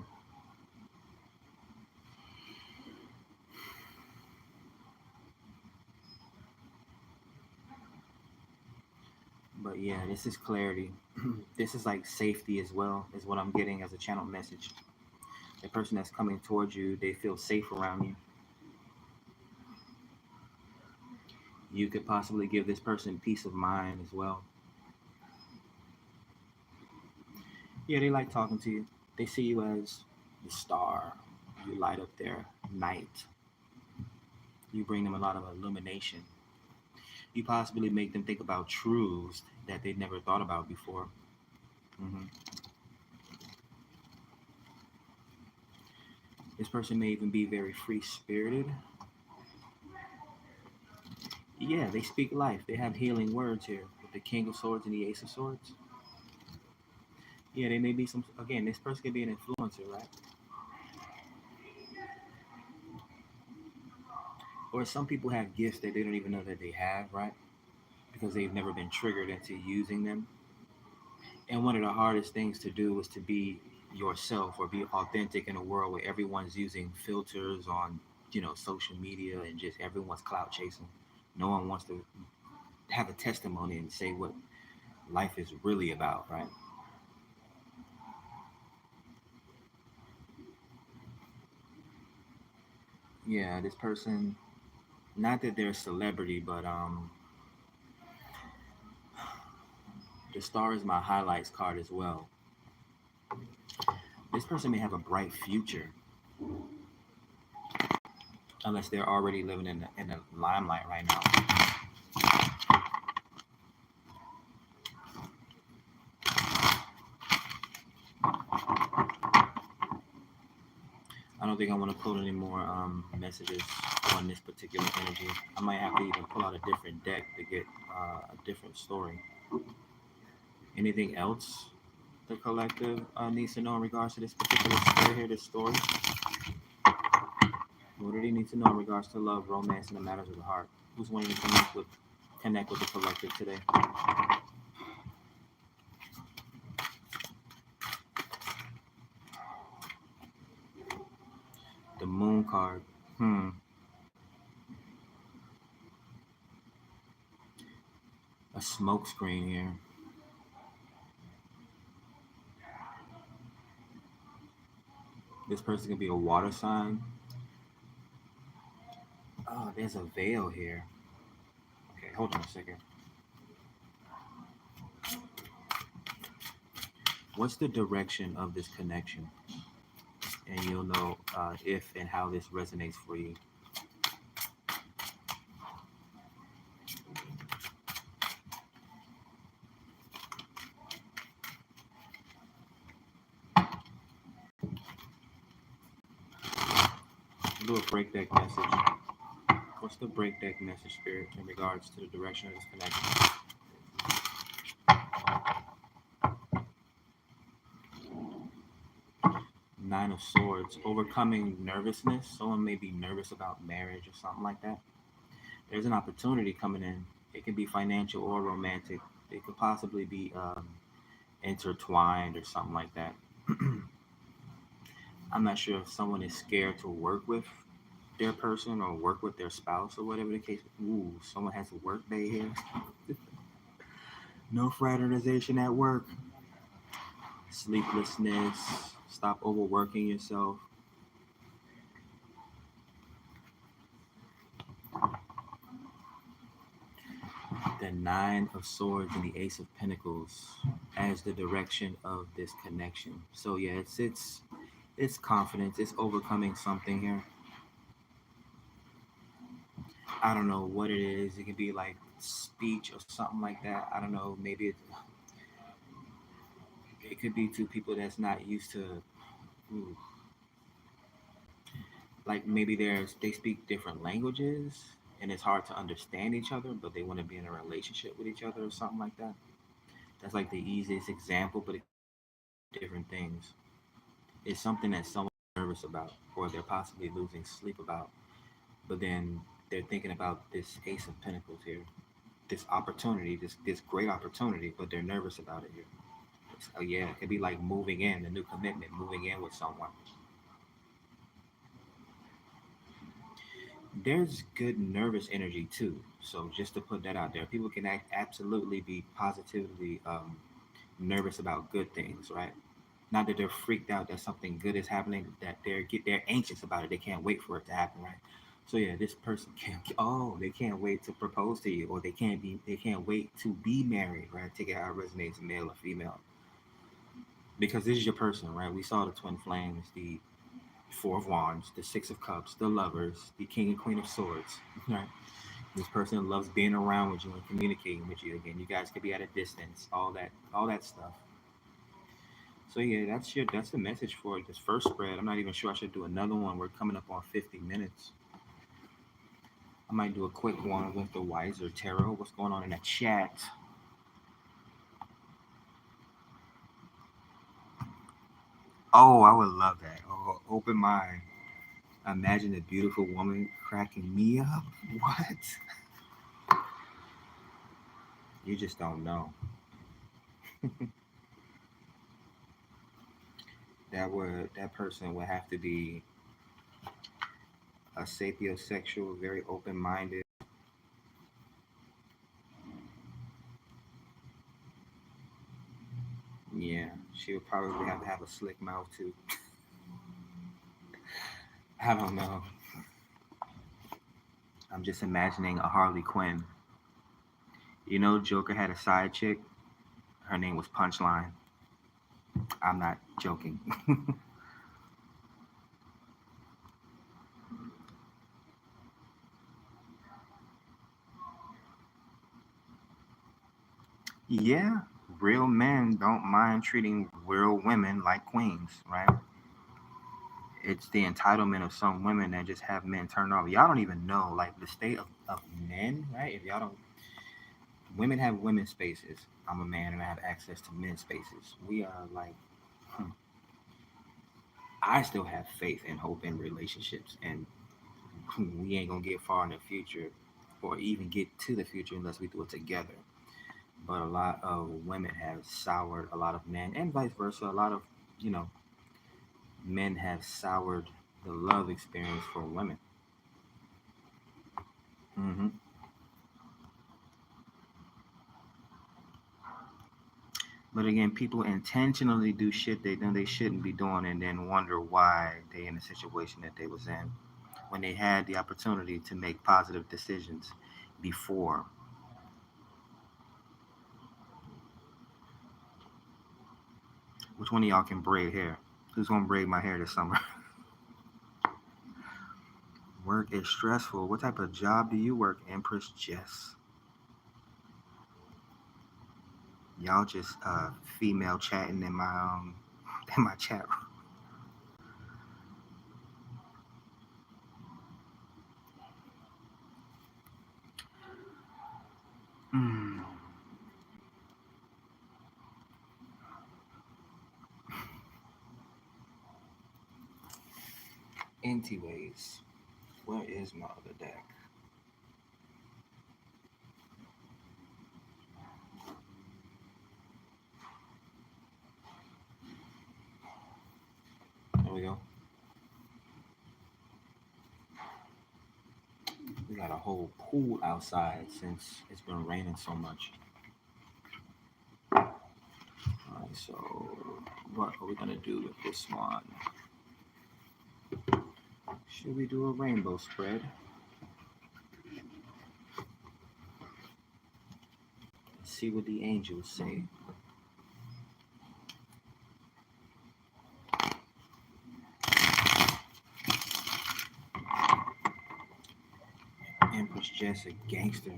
But yeah, this is clarity. This is like safety as well, is what I'm getting as a channel message. The person that's coming towards you, they feel safe around you. You could possibly give this person peace of mind as well. Yeah, they like talking to you. They see you as the star. You light up their night. You bring them a lot of illumination. You possibly make them think about truths that they never thought about before. hmm This person may even be very free spirited. Yeah, they speak life. They have healing words here with the King of Swords and the Ace of Swords. Yeah, they may be some. Again, this person could be an influencer, right? Or some people have gifts that they don't even know that they have, right? Because they've never been triggered into using them. And one of the hardest things to do is to be yourself or be authentic in a world where everyone's using filters on, social media, and just everyone's clout chasing. No one wants to have a testimony and say what life is really about, right? Yeah, this person, not that they're a celebrity, but the star is my highlights card as well. This person may have a bright future, unless they're already living in the limelight right now. I don't think I want to pull any more messages on this particular energy. I might have to even pull out a different deck to get a different story. Anything else the collective needs to know in regards to this particular story here, this story? What do they need to know in regards to love, romance, and the matters of the heart? Who's wanting to connect with the collective today? The moon card. Hmm. A smoke screen here. This person could be a water sign. Oh, there's a veil here. Okay, hold on a second. What's the direction of this connection? And you'll know if and how this resonates for you. Do a breakdeck message. What's the breakdeck message, Spirit, in regards to the direction of this connection? Nine of Swords. Overcoming nervousness. Someone may be nervous about marriage or something like that. There's an opportunity coming in. It can be financial or romantic. It could possibly be intertwined or something like that. I'm not sure if someone is scared to work with their person or work with their spouse or whatever the case. Ooh, someone has a work day here. No fraternization at work. Sleeplessness. Stop overworking yourself. The Nine of Swords and the Ace of Pentacles as the direction of this connection. So yeah, it's confidence. It's overcoming something here. I don't know what it is. It could be like speech or something like that. I don't know. Maybe it could be two people that's not used to. Ooh, like maybe they speak different languages and it's hard to understand each other, but they want to be in a relationship with each other or something like that. That's like the easiest example, but it could be different things. It's something that someone is nervous about or they're possibly losing sleep about, but then they're thinking about this Ace of Pentacles here, this opportunity, this great opportunity, but they're nervous about it here. So yeah, it could be like moving in, a new commitment, moving in with someone. There's good nervous energy too. So just to put that out there, people can absolutely be positively nervous about good things, right? Not that they're freaked out that something good is happening, that they're anxious about it. They can't wait for it to happen, right? So yeah, this person can't. Oh, they can't wait to propose to you, or they can't wait to be married, right? Take it how it resonates, male or female, because this is your person, right? We saw the twin flames, the Four of Wands, the Six of Cups, the Lovers, the King and Queen of Swords, right? This person loves being around with you and communicating with you. Again, you guys could be at a distance, all that stuff. So yeah, that's the message for this first spread. I'm not even sure I should do another one. We're coming up on 50 minutes. I might do a quick one with the Wiser Tarot. What's going on in the chat? Oh, I would love that. Oh, open mind. Imagine a beautiful woman cracking me up. What? You just don't know. That person would have to be a sapiosexual, very open minded. Yeah, she would probably have a slick mouth too. I don't know. I'm just imagining a Harley Quinn. You know, Joker had a side chick. Her name was Punchline. I'm not joking. Yeah, real men don't mind treating real women like queens, right? It's the entitlement of some women that just have men turned off. Y'all don't even know, like, the state of men, right? If y'all don't, women have women's spaces. I'm a man and I have access to men's spaces. We are like, hmm, I still have faith and hope in relationships, and we ain't gonna get far in the future or even get to the future unless we do it together. But a lot of women have soured a lot of men, and vice versa. A lot of, you know, men have soured the love experience for women. hmm But again, people intentionally do shit they know they shouldn't be doing, and then wonder why they in the situation that they was in when they had the opportunity to make positive decisions before. Which one of y'all can braid hair? Who's gonna braid my hair this summer? Work is stressful. What type of job do you work, Empress Jess? Y'all just female chatting in my in my chat room. Anyways, where is my other deck? There we go. We got a whole pool outside since it's been raining so much. Alright, so what are we gonna do with this one? Should we do a rainbow spread? Let's see what the angels say. Empress Jess, a gangster.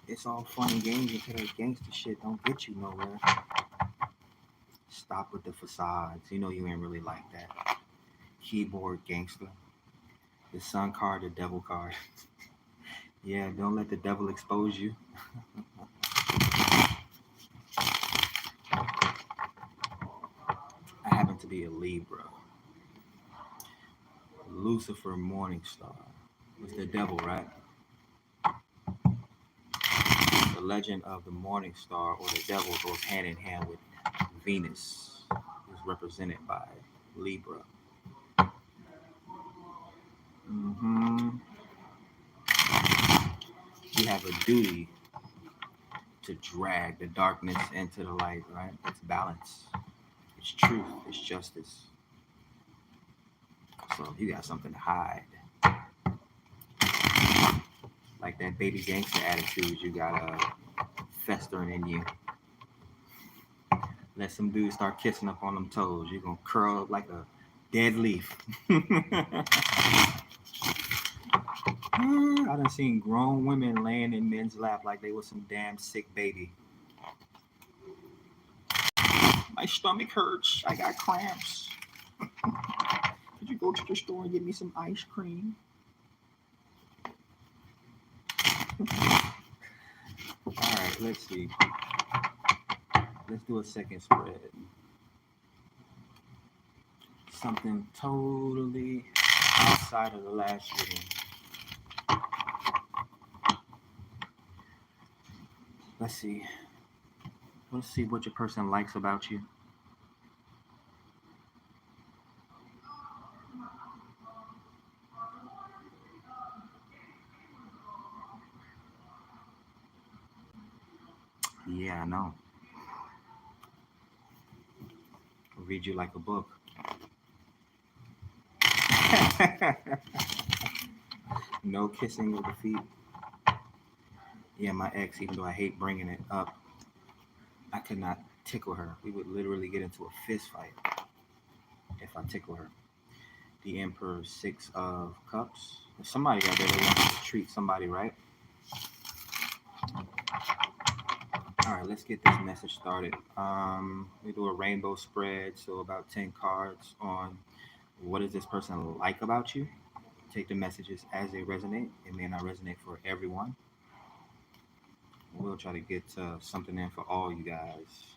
It's all fun and games until that gangster shit don't get you nowhere. Stop with the facades. You know you ain't really like that. Keyboard gangster. The sun card, the devil card. Yeah, don't let the devil expose you. I happen to be a Libra. Lucifer Morningstar. It's the devil, right? The legend of the Morning Star or the devil goes hand in hand with Venus, who's represented by Libra. You have a duty to drag the darkness into the light, right? It's balance. It's truth. It's justice. So if you got something to hide, like that baby gangster attitude you got festering in you. Let some dude start kissing up on them toes. You're going to curl up like a dead leaf. I done seen grown women laying in men's lap like they was some damn sick baby. My stomach hurts. I got cramps. Could you go to the store and get me some ice cream? All right, let's see. Let's do a second spread. Something totally outside of the last reading. Let's see. Let's see what your person likes about you. Yeah, I know. I'll read you like a book. No kissing of the feet. Yeah, my ex, even though I hate bringing it up, I could not tickle her. We would literally get into a fist fight if I tickle her. The Emperor, 6 of Cups. There's somebody out there that wants to treat somebody right. All right, let's get this message started. We do a rainbow spread, so about 10 cards on what does this person like about you. Take the messages as they resonate. It may not resonate for everyone. We'll try to get something in for all you guys.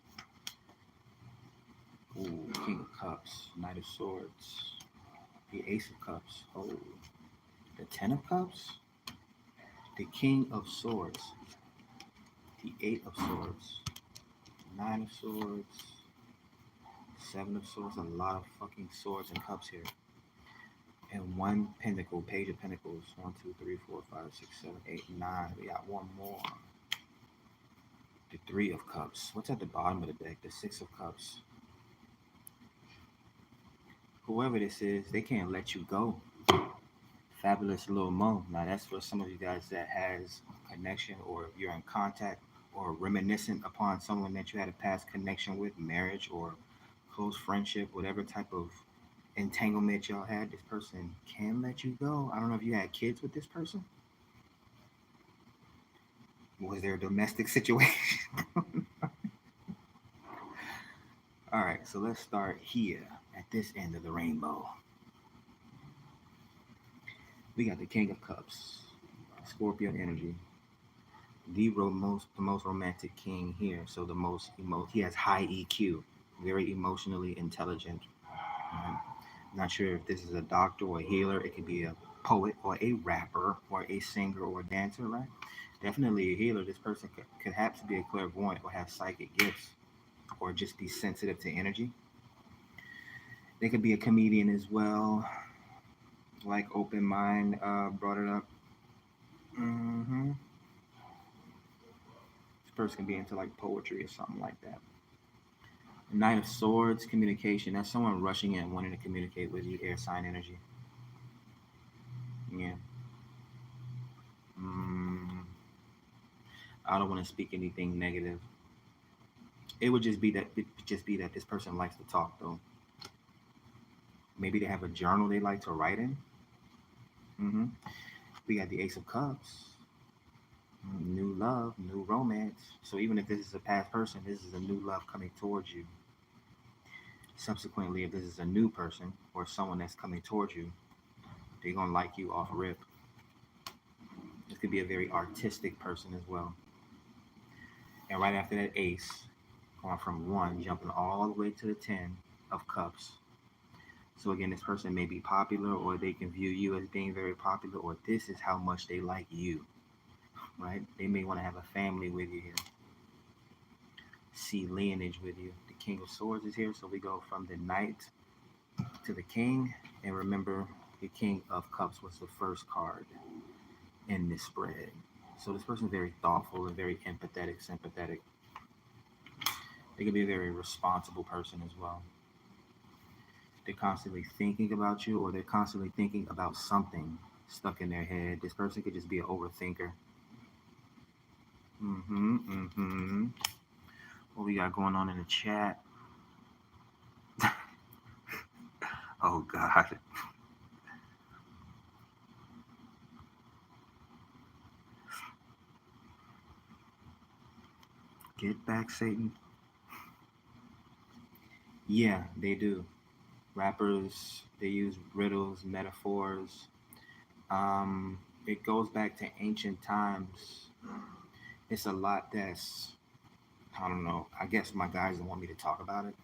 Ooh, King of Cups, Knight of Swords, the Ace of Cups. Oh, the 10 of Cups, the King of Swords, the 8 of Swords, 9 of Swords, Seven of Swords, a lot of fucking swords and cups here. And one pentacle, page of pentacles. 1, 2, 3, 4, 5, 6, 7, 8, 9. We got one more. The Three of Cups. What's at the bottom of the deck? The Six of Cups. Whoever this is, they can't let you go. Fabulous Little Mo. Now that's for some of you guys that has a connection, or you're in contact or reminiscent upon someone that you had a past connection with, marriage or close friendship, whatever type of entanglement y'all had. This person can let you go. I don't know if you had kids with this person. Was there a domestic situation? All right, so let's start here at this end of the rainbow. We got the King of Cups, Scorpio energy, the most romantic king here. So he has high EQ, very emotionally intelligent. Not sure if this is a doctor or a healer. It could be a poet or a rapper or a singer or a dancer, right? Definitely a healer. This person could have to be a clairvoyant or have psychic gifts or just be sensitive to energy. They could be a comedian as well, like Open Mind brought it up. This person can be into like poetry or something like that. Knight of Swords, communication. That's someone rushing in, wanting to communicate with you, air sign energy. Yeah. I don't want to speak anything negative. It would just be that this person likes to talk though. Maybe they have a journal they like to write in. We got the Ace of Cups. New love, new romance. So even if this is a past person, this is a new love coming towards you. Subsequently, if this is a new person or someone that's coming towards you, they're going to like you off rip. This could be a very artistic person as well. And right after that ace, going from 1, jumping all the way to the 10 of cups. So again, this person may be popular, or they can view you as being very popular, or this is how much they like you, right? They may want to have a family with you here. See lineage with you. The King of Swords is here, so we go from the Knight to the King. And remember, the King of Cups was the first card in this spread. So this person is very thoughtful and very empathetic, sympathetic. They can be a very responsible person as well. They're constantly thinking about you, or they're constantly thinking about something stuck in their head. This person could just be an overthinker. What we got going on in the chat? Oh, God. Get back, Satan. Yeah, they do. Rappers, they use riddles, metaphors. It goes back to ancient times. It's a lot that's, I don't know, I guess my guys don't want me to talk about it.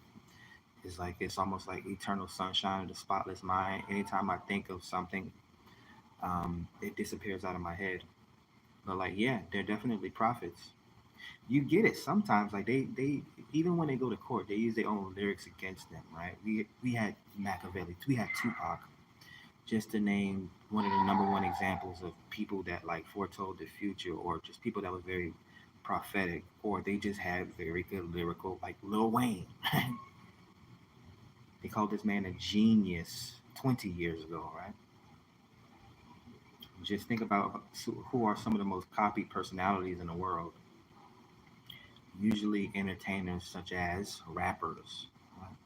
It's almost like eternal sunshine of the spotless mind. Anytime I think of something, it disappears out of my head. But like, yeah, they're definitely prophets. You get it sometimes. Like they even when they go to court, they use their own lyrics against them, right? We had Machiavelli, we had Tupac, just to name one of the number one examples of people that like foretold the future, or just people that were very prophetic, or they just had very good lyrical, like Lil Wayne. They called this man a genius 20 years ago, right? Just think about who are some of the most copied personalities in the world. Usually entertainers such as rappers. Right?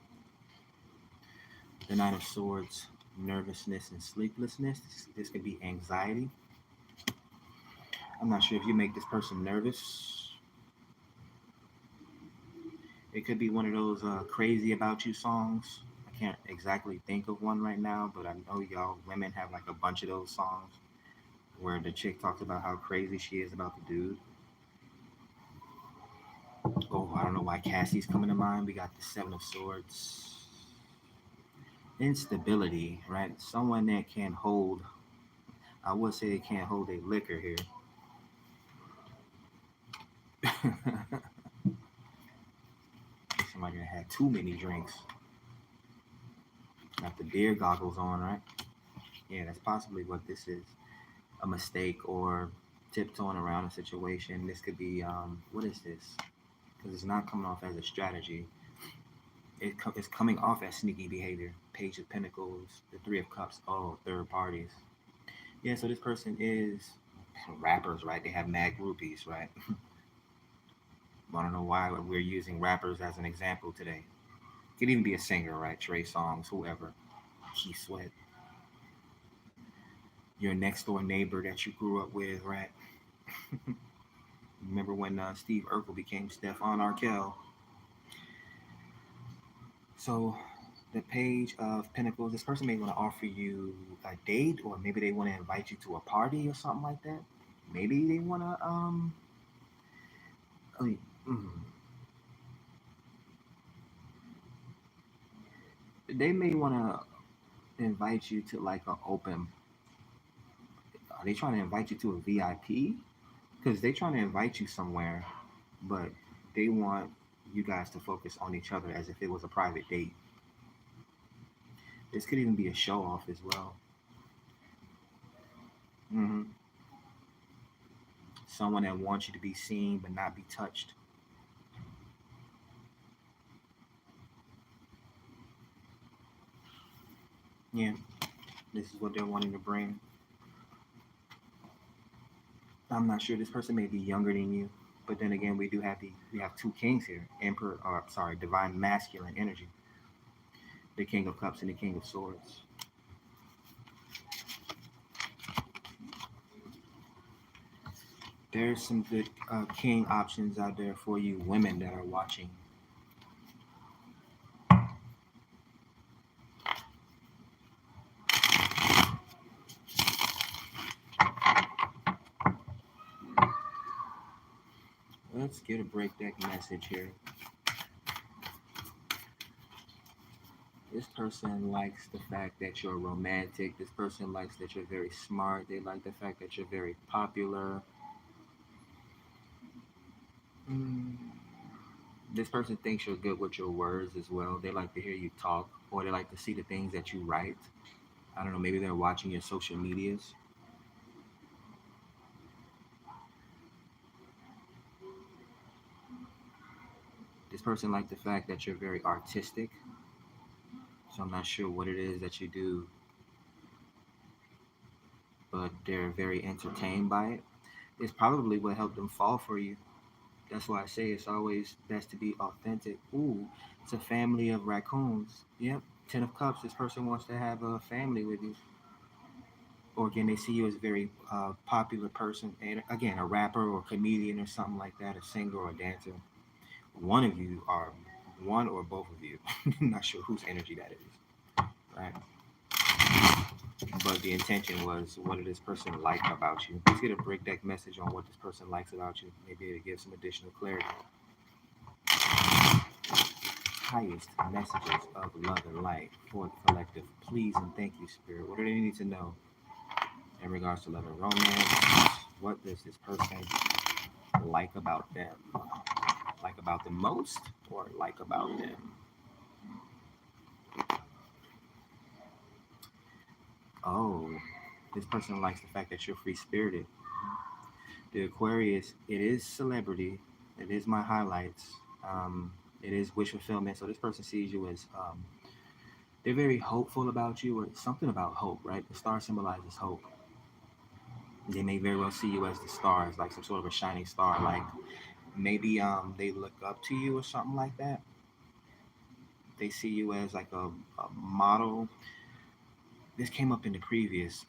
The Knight of Swords, nervousness and sleeplessness. This could be anxiety. I'm not sure if you make this person nervous. It could be one of those crazy about you songs. I can't exactly think of one right now, but I know y'all women have like a bunch of those songs where the chick talks about how crazy she is about the dude. Oh, I don't know why Cassie's coming to mind. We got the Seven of Swords. Instability, right? Someone that can't hold, I would say they can't hold a liquor here. Somebody that had too many drinks. Got the deer goggles on, right? Yeah, that's possibly what this is. A mistake or tiptoeing around a situation. This could be, what is this? Because it's not coming off as a strategy. It's coming off as sneaky behavior. Page of Pentacles, the Three of Cups. Oh, third parties. Yeah, so this person is rappers, right? They have mad groupies, right? I don't know why we're using rappers as an example today. Could even be a singer, right? Trey Songz, whoever. Keith Sweat. Your next door neighbor that you grew up with, right? Remember when Steve Urkel became Stephon Arkell? So the Page of Pentacles, this person may want to offer you a date, or maybe they want to invite you to a party or something like that. Maybe they want to I mean, they may want to invite you to like an open. Are they trying to invite you to a VIP? Because they trying to invite you somewhere, but they want you guys to focus on each other as if it was a private date. This could even be a show off as well. hmm Someone that wants you to be seen but not be touched. Yeah, this is what they're wanting to bring. I'm not sure. This person may be younger than you, but then again, we have two kings here, emperor, or sorry, divine masculine energy, the King of Cups and the King of Swords. There's some good king options out there for you women that are watching. Let's get a break deck message here. This person likes the fact that you're romantic. This person likes that you're very smart. They like the fact that you're very popular. Mm. This person thinks you're good with your words as well. They like to hear you talk, or they like to see the things that you write. I don't know, maybe they're watching your social medias. This person likes the fact that you're very artistic. So I'm not sure what it is that you do, but they're very entertained by it. It's probably what helped them fall for you. That's why I say it's always best to be authentic. Ooh, it's a family of raccoons. Yep, Ten of Cups. This person wants to have a family with you. Or again, they see you as a very popular person. And again, a rapper or comedian or something like that, a singer or a dancer. One of you are one or both of you. I'm not sure whose energy that is. Right? But the intention was, what did this person like about you? Let's get a break deck message on what this person likes about you. Maybe to give some additional clarity. Highest messages of love and light for the collective. Please and thank you, Spirit. What do they need to know in regards to love and romance? What does this person like about them? Like about them most, or like about them? Oh, this person likes the fact that you're free spirited. The Aquarius, it is celebrity. It is my highlights. It is wish fulfillment. So this person sees you as they're very hopeful about you, or something about hope, right? The star symbolizes hope. They may very well see you as the stars, like some sort of a shining star. Like maybe they look up to you or something like that. They see you as like a model. This came up in the previous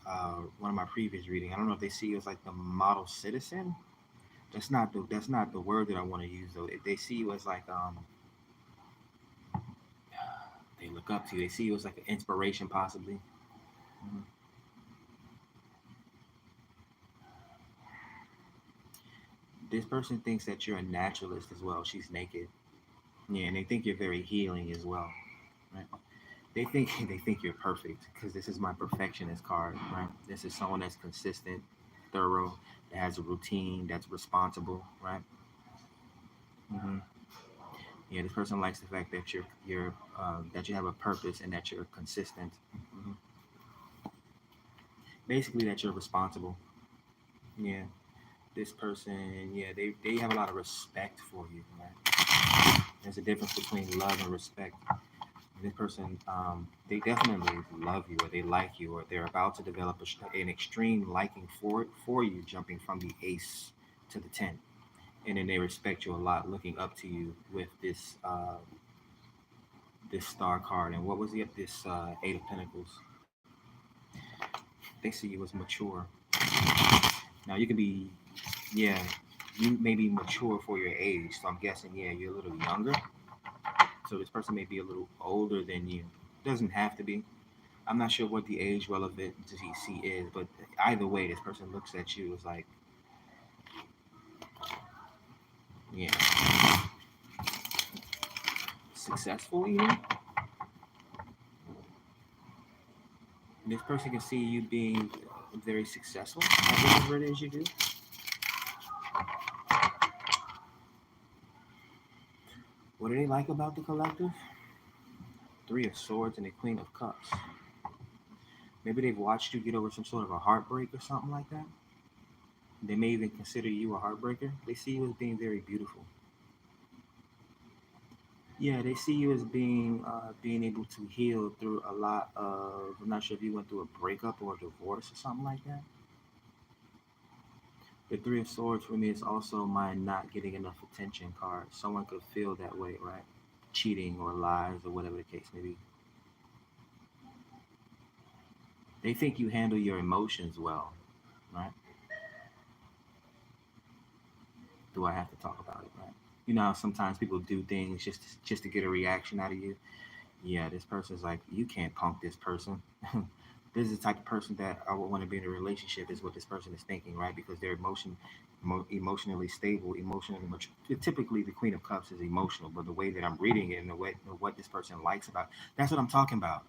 one of my previous reading. I don't know if they see you as like the model citizen. That's not the word that I want to use though. If they see you as like they look up to you. They see you as like an inspiration possibly. Mhm. This person thinks that you're a naturalist as well. She's naked. Yeah, and they think you're very healing as well. Right? They think you're perfect because this is my perfectionist card. Right? This is someone that's consistent, thorough, that has a routine, that's responsible. Right? hmm Yeah, this person likes the fact that you're that you have a purpose and that you're consistent. Hmm. Basically, that you're responsible. Yeah, this person, yeah, they have a lot of respect for you. Right? There's a difference between love and respect. This person, they definitely love you, or they like you, or they're about to develop an extreme liking for you, jumping from the ace to the 10, and then they respect you a lot, looking up to you with this star card. And what was it? This Eight of Pentacles. They see you as mature. Now you can be, yeah, you may be mature for your age. So I'm guessing, yeah, you're a little younger. So this person may be a little older than you. Doesn't have to be. I'm not sure what the age relevancy is, but either way, this person looks at you as like, yeah, successful. Even this person can see you being very successful at whatever it is you do. What do they like about the collective? Three of Swords and the Queen of Cups. Maybe they've watched you get over some sort of a heartbreak or something like that. They may even consider you a heartbreaker. They see you as being very beautiful. Yeah, they see you as being able to heal through a lot of. I'm not sure if you went through a breakup or a divorce or something like that. The Three of Swords for me is also my not getting enough attention card. Someone could feel that way, right? Cheating or lies or whatever the case may be. They think you handle your emotions well, right? Do I have to talk about it, right? You know how sometimes people do things just to get a reaction out of you. Yeah, this person's like, you can't punk this person. This is the type of person that I would want to be in a relationship. Is what this person is thinking, right? Because they're emotionally stable, emotionally mature. Typically, the Queen of Cups is emotional, but the way that I'm reading it and the way what this person likes about, that's what I'm talking about,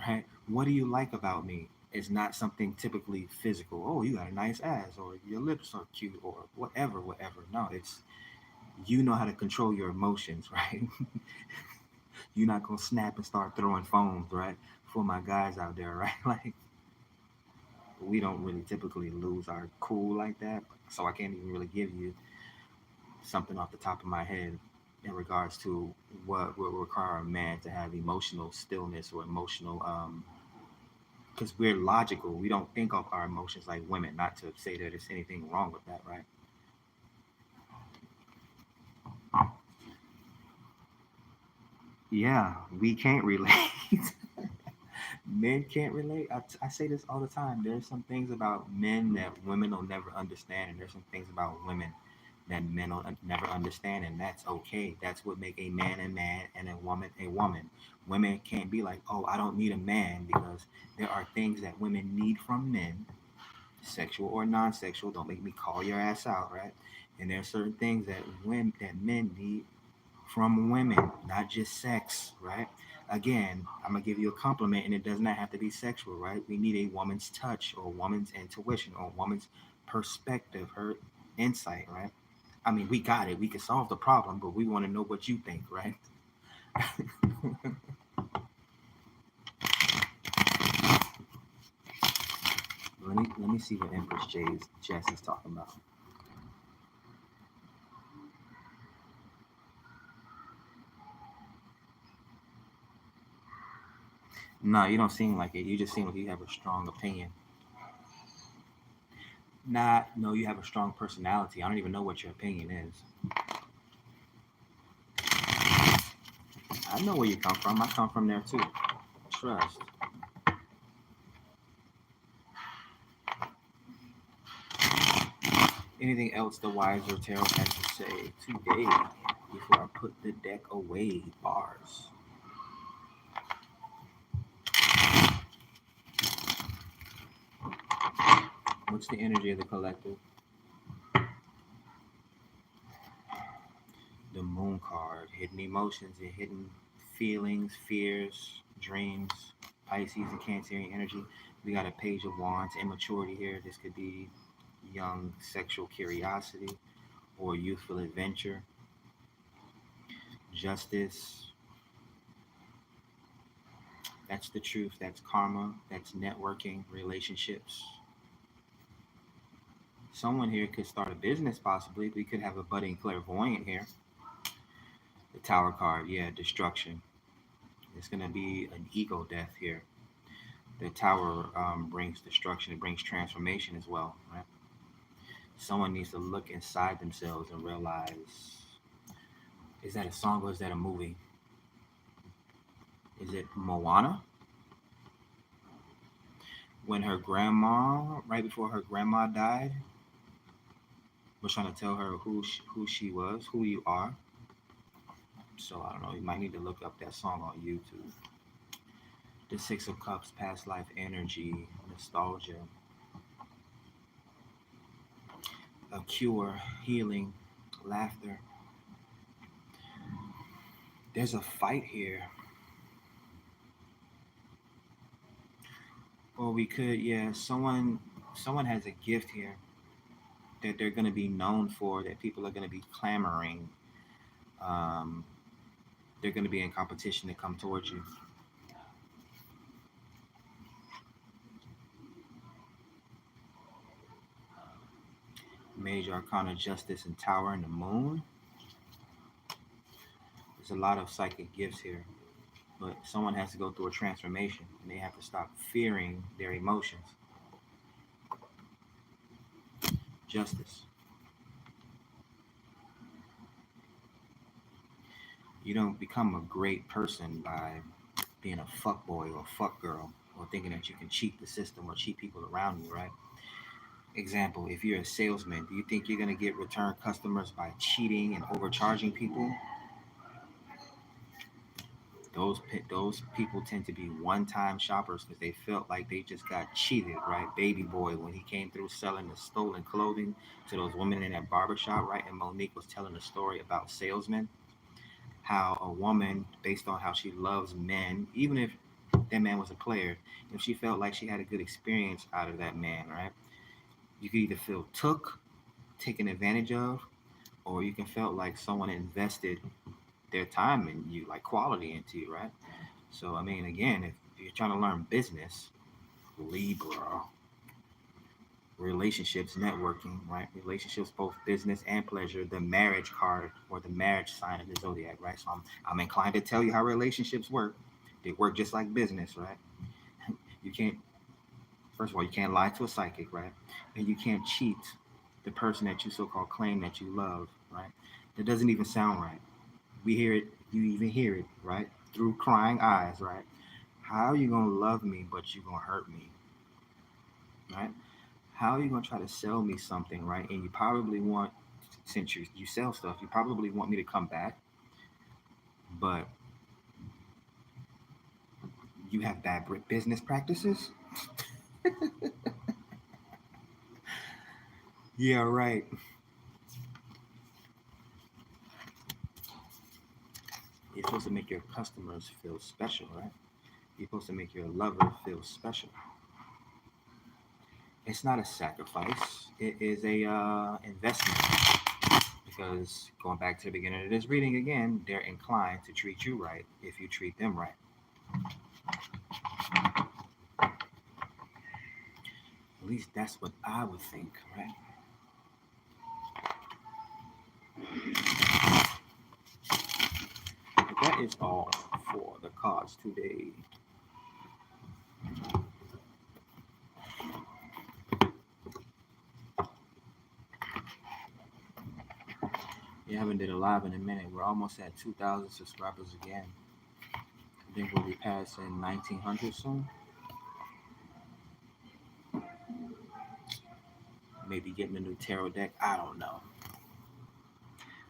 right? What do you like about me? It's not something typically physical. Oh, you got a nice ass, or your lips are cute, or whatever, whatever. No, it's you know how to control your emotions, right? You're not gonna snap and start throwing phones, right? For my guys out there, right? Like we don't really typically lose our cool like that. So I can't even really give you something off the top of my head in regards to what would require a man to have emotional stillness or emotional because we're logical. We don't think of our emotions like women. Not to say that there's anything wrong with that, right? Yeah, we can't relate. Men can't relate. I say this all the time. There's some things about men that women will never understand, and there's some things about women that men will never understand, and that's okay. That's what make a man and a woman a woman. Women can't be like, oh, I don't need a man because there are things that women need from men, sexual or non-sexual. Don't make me call your ass out, right? And there are certain things that men need from women, not just sex, right? Again, I'm gonna give you a compliment, and it does not have to be sexual, right? We need a woman's touch, or a woman's intuition, or a woman's perspective, her insight, right? I mean, we got it. We can solve the problem, but we want to know what you think, right? Let me see what Empress Jess is talking about. No, you don't seem like it. You just seem like you have a strong opinion. Not, no, you have a strong personality. I don't even know what your opinion is. I know where you come from. I come from there too. Trust. Anything else the wiser tarot has to say today before I put the deck away? Bars. What's the energy of the collective? The moon card. Hidden emotions and hidden feelings, fears, dreams. Pisces and Cancerian energy. We got a page of wands, immaturity here. This could be young sexual curiosity or youthful adventure. justice. That's the truth. That's karma. That's networking, relationships. Someone here could start a business, possibly. We could have a budding clairvoyant here. The Tower card, yeah, destruction. It's going to be an ego death here. The Tower brings destruction, it brings transformation as well, right? Someone needs to look inside themselves and realize, is that a song or is that a movie? Is it Moana? When her grandma, right before her grandma died, was trying to tell her who she was, who you are. So I don't know, you might need to look up that song on YouTube. The Six of Cups, past life energy, nostalgia, a cure, healing, laughter. There's a fight here. Or we could, yeah, someone has a gift here that they're going to be known for, that people are going to be clamoring. Um, they're going to be in competition to come towards you. Major Arcana, Justice, and Tower, and the Moon. There's a lot of psychic gifts here, but someone has to go through a transformation, and they have to stop fearing their emotions. Justice. You don't become a great person by being a fuck boy or fuck girl or thinking that you can cheat the system or cheat people around you, right? Example, if you're a salesman, do you think you're going to get return customers by cheating and overcharging people? Those people tend to be one-time shoppers because they felt like they just got cheated, right? Baby boy, when he came through selling the stolen clothing to those women in that barbershop, right? And Monique was telling a story about salesmen, how a woman, based on how she loves men, even if that man was a player, if she felt like she had a good experience out of that man, right? You could either feel taken advantage of, or you can felt like someone invested their time in you, like quality into you, right? So I mean, again, if you're trying to learn business, Libra, relationships, networking, right? Relationships, both business and pleasure. The marriage card or the marriage sign of the zodiac, right? So I'm inclined to tell you how relationships work. They work just like business, right? You can't. First of all, you can't lie to a psychic, right? And you can't cheat the person that you so-called claim that you love, right? That doesn't even sound right. We hear it, you even hear it, right? Through crying eyes, right? How are you gonna love me but you gonna hurt me, right? How are you gonna try to sell me something, right? And you probably want, since you sell stuff, you probably want me to come back, but you have bad business practices. Yeah, right. You're supposed to make your customers feel special, right? You're supposed to make your lover feel special. It's not a sacrifice. It is a investment. Because going back to the beginning of this reading again, they're inclined to treat you right if you treat them right. At least that's what I would think, right? But that is all for the cards today. We haven't did a live in a minute. We're almost at 2,000 subscribers again. I think we'll be passing 1,900 soon. Maybe getting a new tarot deck. I don't know.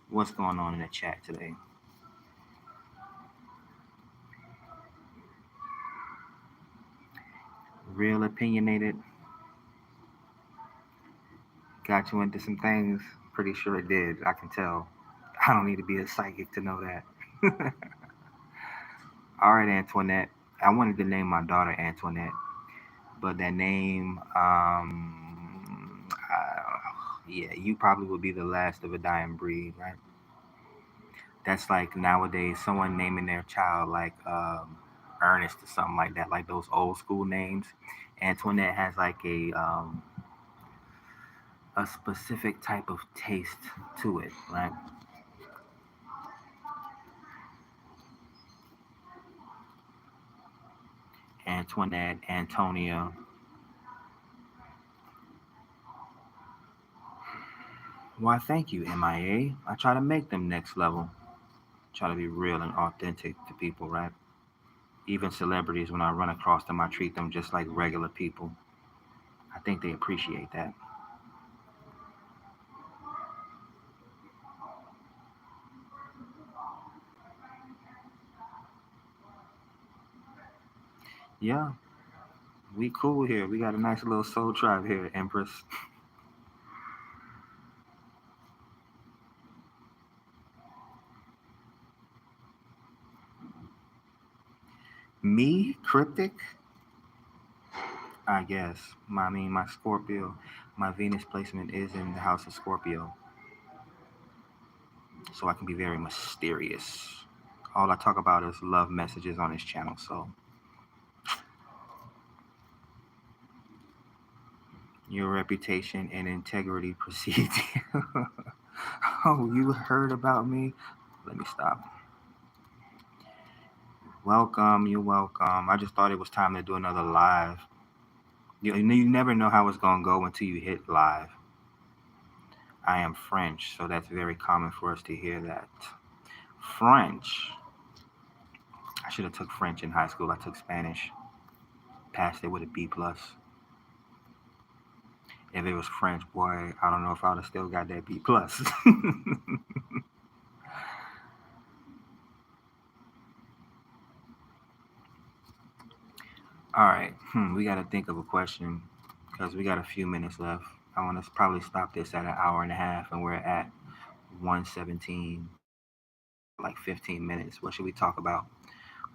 What's going on in the chat today? Real opinionated. Got you into some things. Pretty sure it did. I can tell. I don't need to be a psychic to know that. All right, Antoinette. I wanted to name my daughter Antoinette, but that name, yeah, you probably would be the last of a dying breed, right? That's like nowadays someone naming their child like Ernest or something like that, like those old school names. Antoinette has like a specific type of taste to it, right? Antoinette, Antonia. Why, thank you, MIA. I try to make them next level. Try to be real and authentic to people, right? Even celebrities, when I run across them, I treat them just like regular people. I think they appreciate that. Yeah, we cool here. We got a nice little soul tribe here, Empress. Me, cryptic? I guess. I mean, my Scorpio, my Venus placement is in the house of Scorpio, so I can be very mysterious. All I talk about is love messages on this channel, so your reputation and integrity precedes you. Oh, you heard about me? Let me stop. Welcome, you're welcome. I just thought it was time to do another live. You never know how it's gonna go until you hit live. I am French, so that's very common for us to hear that. French. I should have took French in high school. I took Spanish. Passed it with a B plus. If it was French, boy, I don't know if I would have still got that B plus. All right, we got to think of a question because we got a few minutes left. I want to probably stop this at an hour and a half, and we're at 117, like 15 minutes. What should we talk about?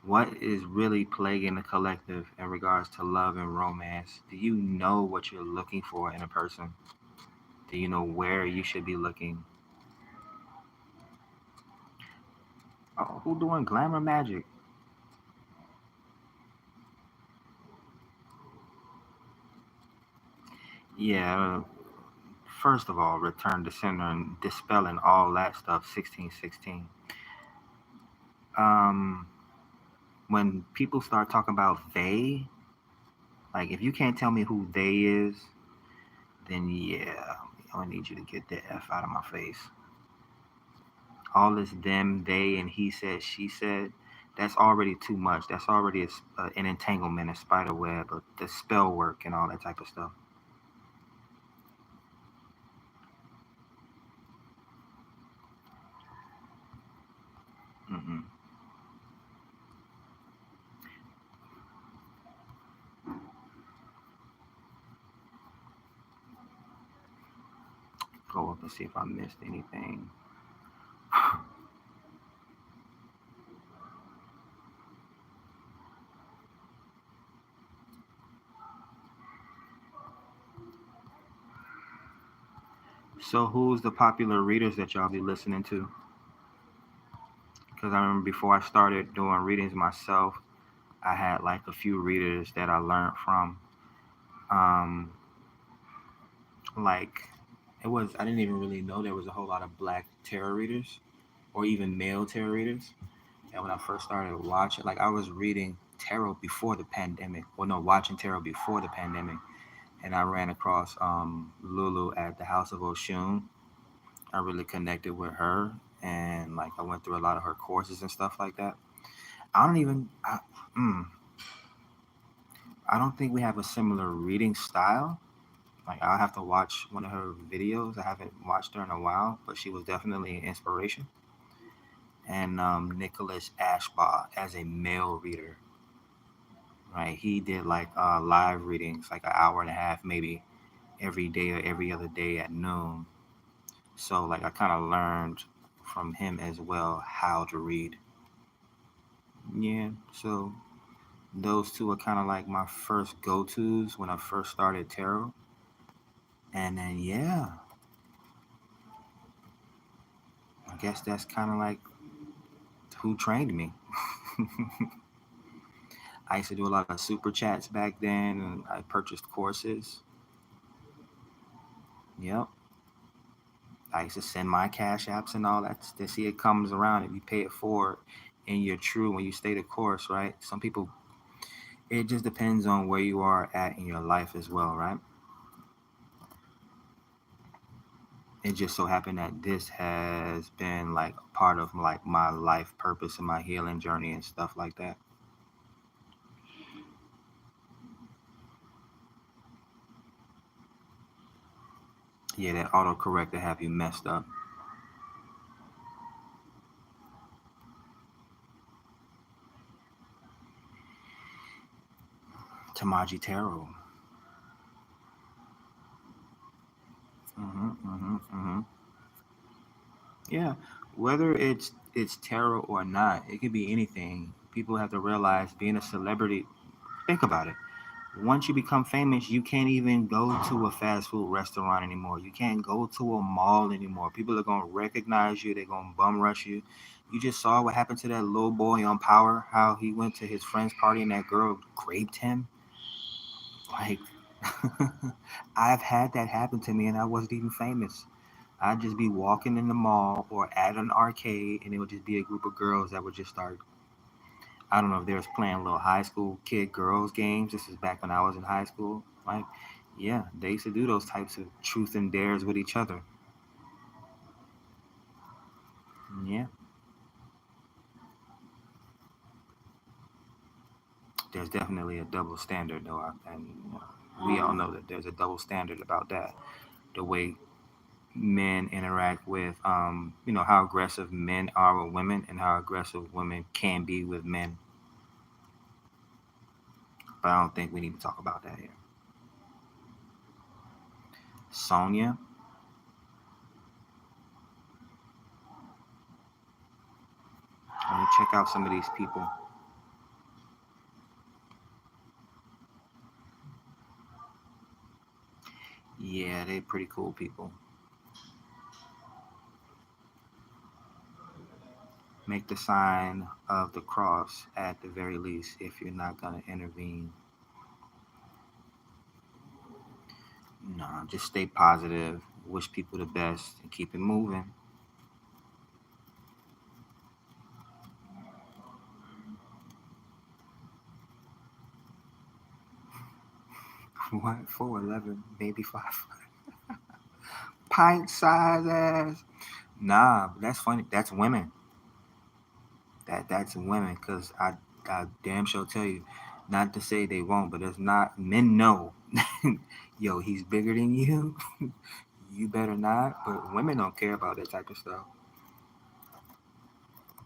What is really plaguing the collective in regards to love and romance? Do you know what you're looking for in a person? Do you know where you should be looking? Oh, who doing glamour magic? Yeah, first of all, return to sender and dispelling all that stuff, 1616. Um, when people start talking about they, like if you can't tell me who they is, then yeah, I need you to get the F out of my face. All this them, they, and he said, she said, that's already too much. That's already an entanglement, a spider web, the spell work, and all that type of stuff. Mm-mm. Go up and see if I missed anything. So, who's the popular readers that y'all be listening to? Because I remember before I started doing readings myself, I had like a few readers that I learned from. Um, like, it was, I didn't even really know there was a whole lot of black tarot readers or even male tarot readers. And when I first started watching, like, I was reading tarot before the pandemic, well, no, watching tarot before the pandemic. And I ran across Lulu at the House of Oshun. I really connected with her, and like I went through a lot of her courses and stuff like that. I don't even, mm, I don't think we have a similar reading style. Like I'll have to watch one of her videos. I haven't watched her in a while, but she was definitely an inspiration. And Nicholas Ashbaugh as a male reader, right? He did like live readings, like an hour and a half, maybe every day or every other day at noon. So like I kind of learned from him as well how to read. Yeah, so those two are kind of like my first go-tos when I first started tarot. And then yeah, I guess that's kind of like Who trained me? I used to do a lot of super chats back then, and I purchased courses. Yep. I used to send my cash apps and all that to see it comes around if you pay it forward and you're true when you stay the course, right? Some people, it just depends on where you are at in your life as well, right? It just so happened that this has been like a part of like my life purpose and my healing journey and stuff like that. Yeah, that autocorrect to have you messed up. Tamaji Tarot. Mm-hmm. Yeah, whether it's tarot or not, it could be anything. People have to realize being a celebrity. Think about it. Once you become famous, you can't even go to a fast food restaurant anymore. You can't go to a mall anymore. People are gonna recognize you. They're gonna bum rush you. You just saw what happened to that little boy on Power. How he went to his friend's party and that girl raped him. Like, I've had that happen to me, and I wasn't even famous. I'd just be walking in the mall or at an arcade, and it would just be a group of girls that would just start. I don't know if they was playing little high school kid girls games. This is back when I was in high school. Like, yeah, they used to do those types of truth and dares with each other. Yeah, there's definitely a double standard, though, and we all know that there's a double standard about that. The way men interact with, how aggressive men are with women, and how aggressive women can be with men. But I don't think we need to talk about that here. Sonia, let me check out some of these people. Yeah, they're pretty cool people. Make the sign of the cross at the very least if you're not going to intervene. No, just stay positive, wish people the best, and keep it moving. What? 4'11", maybe 5. Pint size ass. Nah, that's funny. That's women. That's women, cause I damn sure tell you, not to say they won't, but it's not. Men know. Yo, he's bigger than you. You better not. But women don't care about that type of stuff.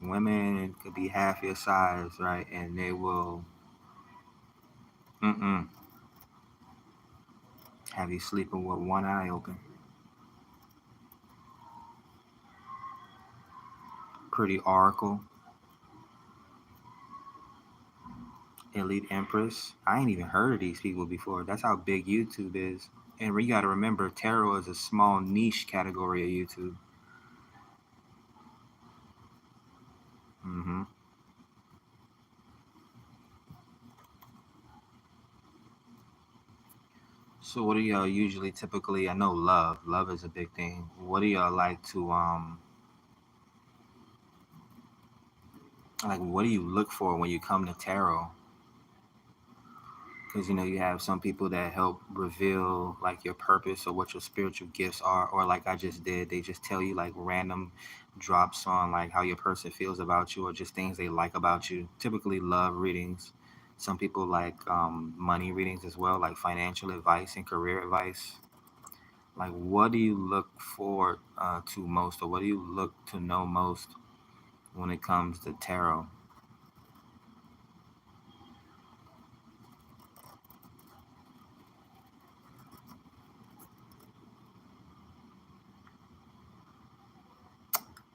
Women could be half your size, right? And they will mm-mm, have you sleeping with one eye open. Pretty Oracle, Elite Empress. I ain't even heard of these people before. That's how big YouTube is. And we got to remember, tarot is a small niche category of YouTube. hmm So, what do y'all usually, typically? I know love. Love is a big thing. What do y'all like to like? What do you look for when you come to tarot? Because you have some people that help reveal like your purpose or what your spiritual gifts are, or like I just did, they just tell you like random drops on like how your person feels about you or just things they like about you. Typically love readings. Some people like money readings as well, like financial advice and career advice. Like, what do you look forward to most, or what do you look to know most when it comes to tarot?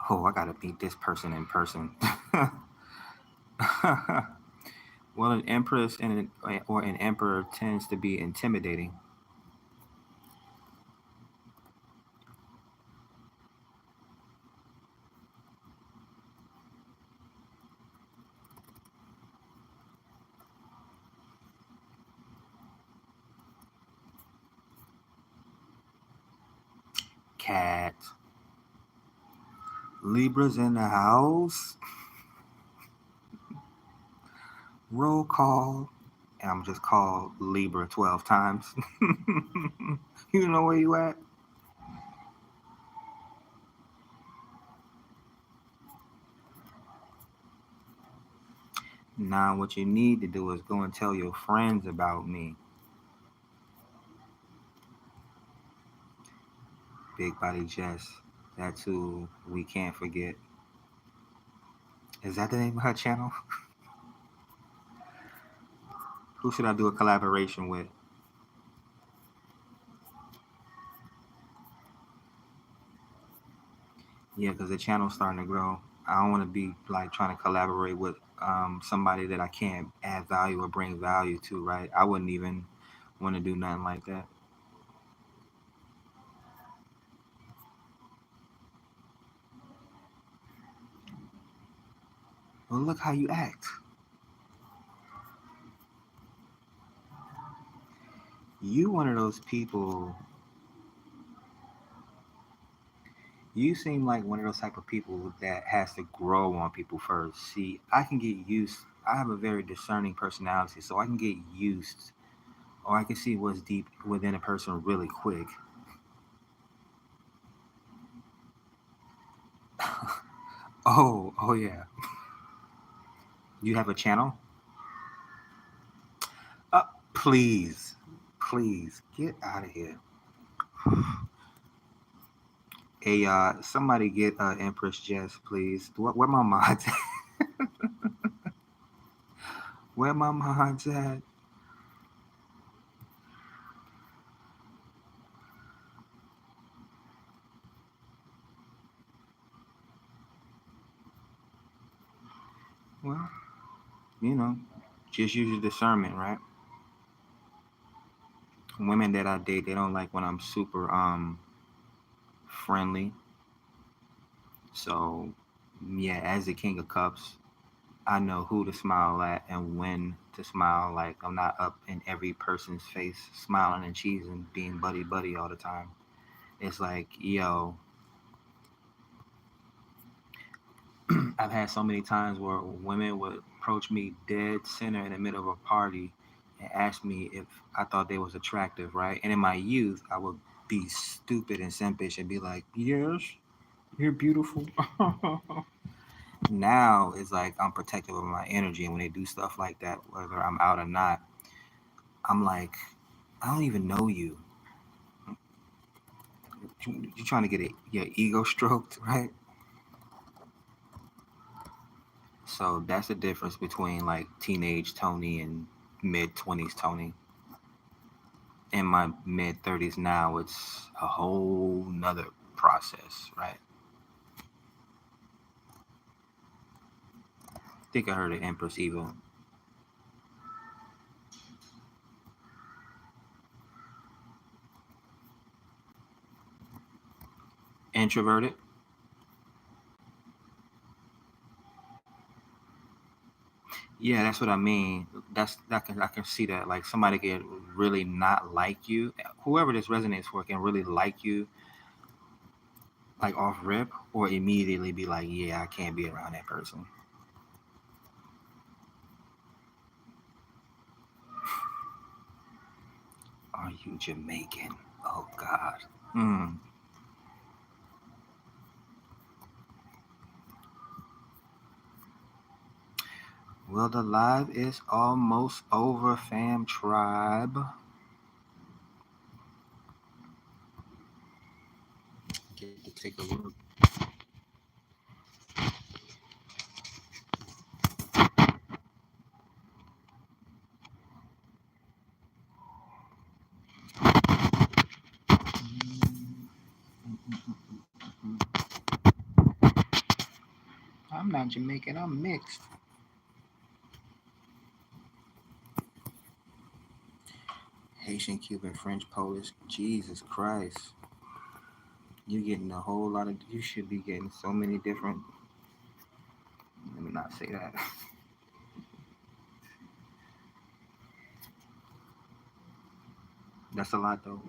Oh, I gotta meet this person in person. Well, an empress or an emperor tends to be intimidating. cat. Libra's in the house. Roll call. And I'm just called Libra 12 times. You know where you at? Now what you need to do is go and tell your friends about me. Big Body Jess. That's who we can't forget. Is that the name of her channel? Who should I do a collaboration with? Yeah, because the channel's starting to grow. I don't want to be like trying to collaborate with somebody that I can't add value or bring value to, right? I wouldn't even want to do nothing like that. Well, look how you act. You one of those people. You seem like one of those type of people that has to grow on people first. See, I can get used. I have a very discerning personality, so I can get used, or I can see what's deep within a person really quick. Oh yeah. You have a channel? Uh, please, please get out of here. Hey, somebody get Empress Jess, please. Where my mods? Where my mods at? Well, you know, just use your discernment, right? Women that I date, they don't like when I'm super friendly. So, yeah, as the King of Cups, I know who to smile at and when to smile. Like I'm not up in every person's face smiling and cheesing, being buddy buddy all the time. It's like, yo, I've had so many times where women would approach me dead center in the middle of a party and ask me if I thought they was attractive, right? And in my youth, I would be stupid and simpish and be like, "Yes, you're beautiful." Now it's like I'm protective of my energy, and when they do stuff like that, whether I'm out or not, I'm like, I don't even know you. You're trying to get your ego stroked, right? So that's the difference between like teenage Tony and mid 20s Tony. In my mid 30s now, it's a whole nother process, right? I think I heard of Empress Evil. Introverted. Yeah, that's what I mean. I can see that. Like somebody can really not like you. Whoever this resonates for can really like you, like off rip, or immediately be like, yeah, I can't be around that person. Are you Jamaican? Oh God. Mm. Well, the live is almost over, fam tribe. Get to take a look. I'm not Jamaican. I'm mixed. Haitian, Cuban, French, Polish. Jesus Christ. You're getting a whole lot of. You should be getting so many different. Let me not say that. That's a lot, though.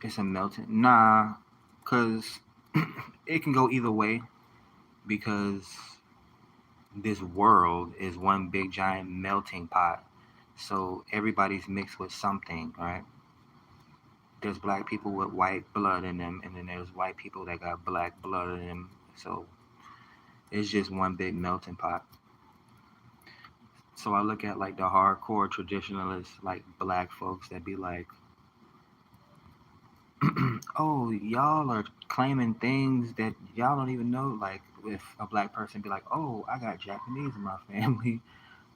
It's a melting. Nah, cause it can go either way because this world is one big giant melting pot. So everybody's mixed with something, right? There's black people with white blood in them, and then there's white people that got black blood in them. So it's just one big melting pot. So I look at like the hardcore traditionalists, like black folks that be like, oh, y'all are claiming things that y'all don't even know. Like if a black person be like, oh, I got Japanese in my family.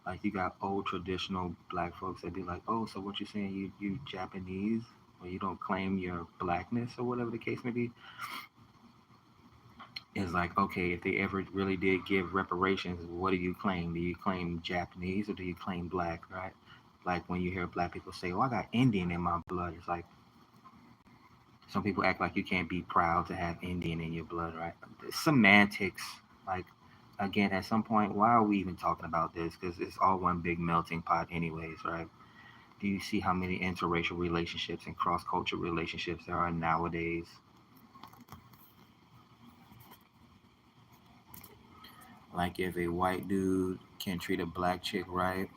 Like you got old traditional black folks that be like, oh, so what you saying? You Japanese, or you don't claim your blackness, or whatever the case may be. Is like, okay, if they ever really did give reparations, what do you claim? Do you claim Japanese or do you claim black? Right? Like when you hear black people say, oh, I got Indian in my blood. It's like some people act like you can't be proud to have Indian in your blood, right? Semantics. Like again, at some point, why are we even talking about this? Because it's all one big melting pot, anyways, right? Do you see how many interracial relationships and cross cultural relationships there are nowadays? Like if a white dude can treat a black chick right,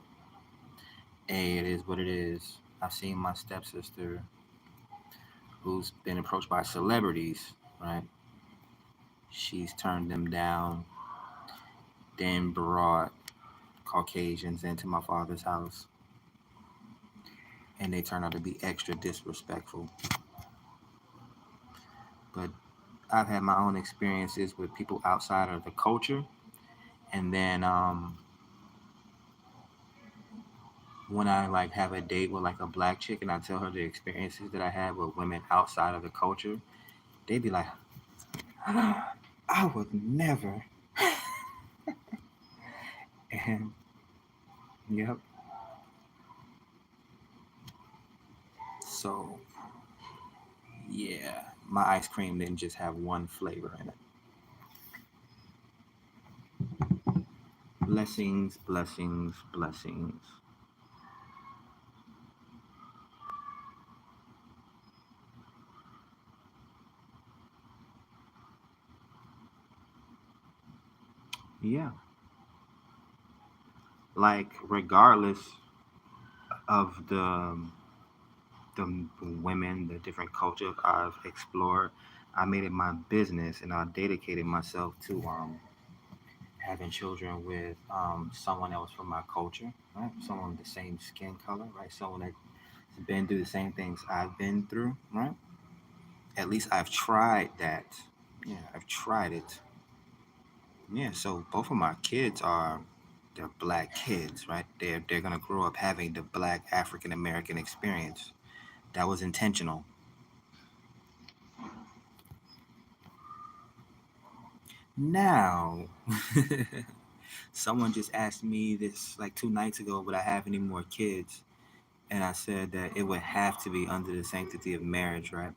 hey, it is what it is. I've seen my stepsister who's been approached by celebrities, right? She's turned them down, then brought Caucasians into my father's house, and they turn out to be extra disrespectful. But I've had my own experiences with people outside of the culture, and then when I like have a date with like a black chick and I tell her the experiences that I had with women outside of the culture, they be like, I would never. And yep. So yeah, my ice cream didn't just have one flavor in it. Blessings, blessings, blessings. Yeah. Like regardless of the women, the different cultures I've explored, I made it my business and I dedicated myself to having children with someone else from my culture, right? Someone with the same skin color, right? Someone that's been through the same things I've been through, right? At least I've tried that. Yeah, I've tried it. Yeah, so both of my kids are they're black kids, right? They're gonna grow up having the black African American experience. That was intentional. Now, someone just asked me this like 2 nights ago, would I have any more kids? And I said that it would have to be under the sanctity of marriage, right?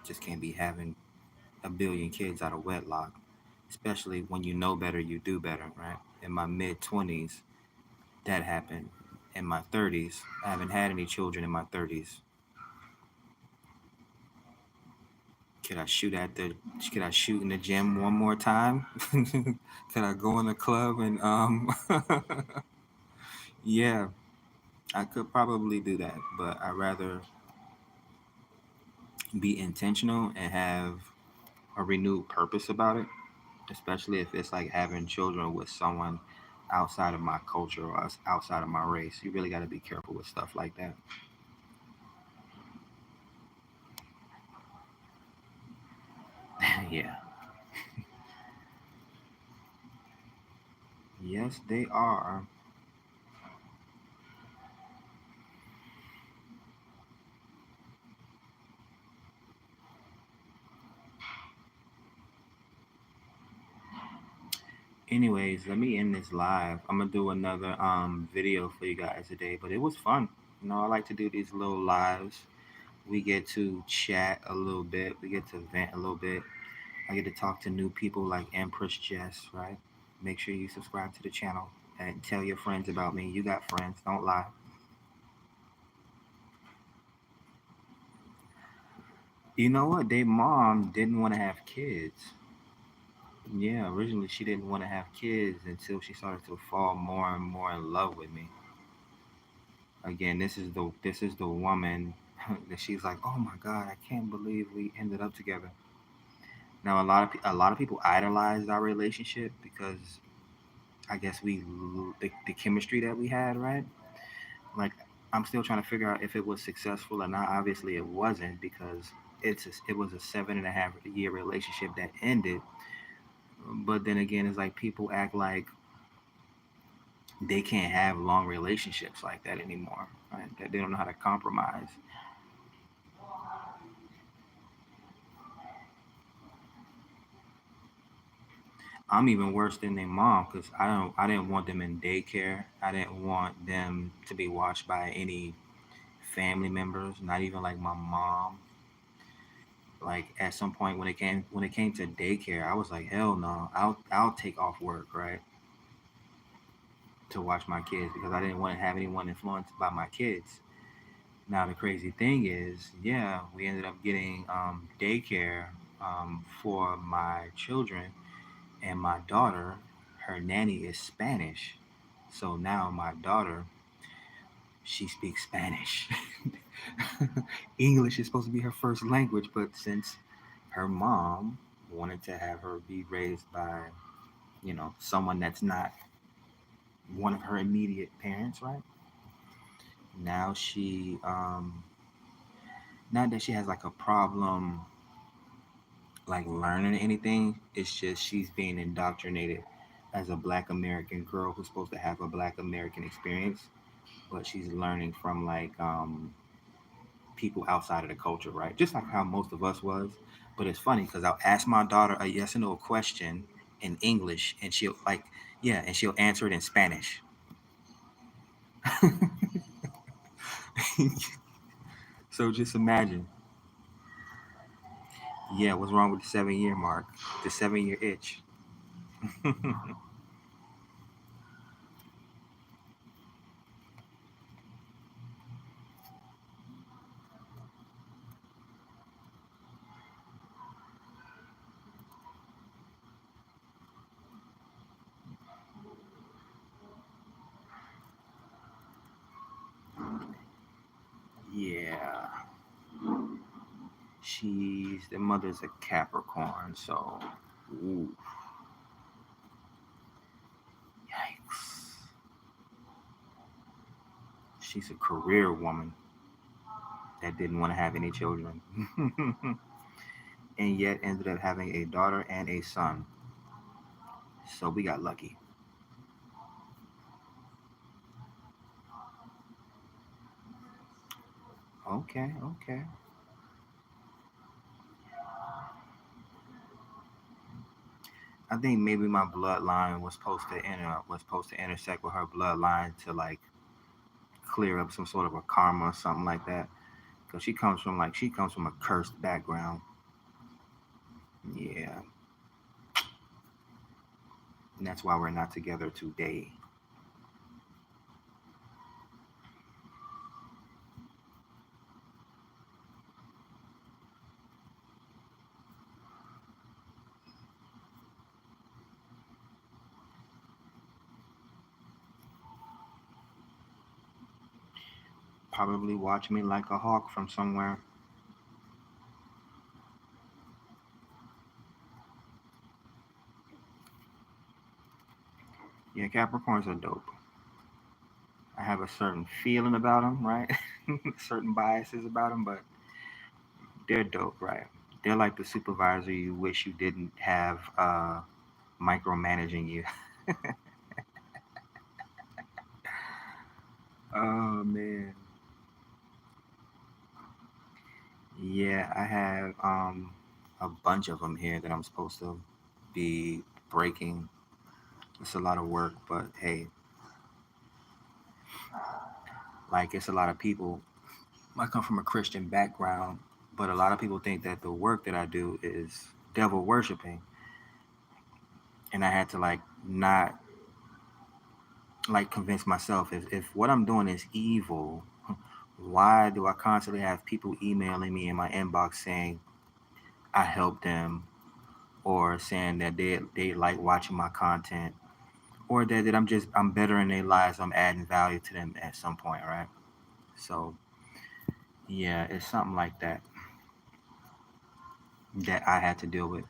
Just can't be having a billion kids out of wedlock, especially when you know better, you do better, right? In my mid 20s, that happened. In my 30s, I haven't had any children in my 30s. Could I shoot at the? Could I shoot in the gym one more time? Could I go in the club and yeah, I could probably do that, but I'd rather be intentional and have a renewed purpose about it, especially if it's like having children with someone outside of my culture or outside of my race. You really got to be careful with stuff like that. Yeah. Yes, they are. Anyways, let me end this live. I'm gonna do another video for you guys today, but it was fun. I like to do these little lives. We get to chat a little bit. We get to vent a little bit. I get to talk to new people like Empress Jess, right? Make sure you subscribe to the channel and tell your friends about me. You got friends, don't lie. You know what? Their mom didn't want to have kids. Yeah, originally she didn't want to have kids until she started to fall more and more in love with me. Again, this is the woman that she's like, oh my god, I can't believe we ended up together. Now a lot of people idolized our relationship because I guess the chemistry that we had, right? Like I'm still trying to figure out if it was successful or not. Obviously, it wasn't because it was a 7.5 year relationship that ended. But then again, it's like people act like they can't have long relationships like that anymore, right? That they don't know how to compromise. I'm even worse than their mom because I didn't want them in daycare. I didn't want them to be watched by any family members, not even like my mom. Like at some point when it came to daycare, I was like, hell no, I'll take off work, right, to watch my kids because I didn't want to have anyone influenced by my kids. Now the crazy thing is, yeah, we ended up getting daycare for my children, and my daughter, her nanny is Spanish, so now my daughter, she speaks Spanish. English is supposed to be her first language, but since her mom wanted to have her be raised by, someone that's not one of her immediate parents, right? Now not that she has like a problem like learning anything. It's just she's being indoctrinated as a Black American girl who's supposed to have a Black American experience, but she's learning from like people outside of the culture, right? Just like how most of us was. But it's funny because I'll ask my daughter a yes or no question in English, and she'll like, yeah, and she'll answer it in Spanish. So just imagine, yeah, what's wrong with the 7 year mark, the 7 year itch? Yeah, the mother's a Capricorn, so ooh, yikes. She's a career woman that didn't want to have any children, and yet ended up having a daughter and a son. So we got lucky. Okay, okay. I think maybe my bloodline was supposed to intersect with her bloodline to like clear up some sort of a karma or something like that. Because she comes from a cursed background. Yeah, and that's why we're not together today. Probably watch me like a hawk from somewhere. Yeah, Capricorns are dope. I have a certain feeling about them, right? Certain biases about them, but they're dope, right? They're like the supervisor you wish you didn't have micromanaging you. Oh man. Yeah, I have a bunch of them here that I'm supposed to be breaking. It's a lot of work, but hey, like it's a lot of people. I come from a Christian background, but a lot of people think that the work that I do is devil worshiping, and I had to like not like convince myself if what I'm doing is evil, Why do I constantly have people emailing me in my inbox saying I helped them, or saying that they like watching my content, or that I'm better in their lives, I'm adding value to them at some point, right? So yeah, it's something like that that I had to deal with.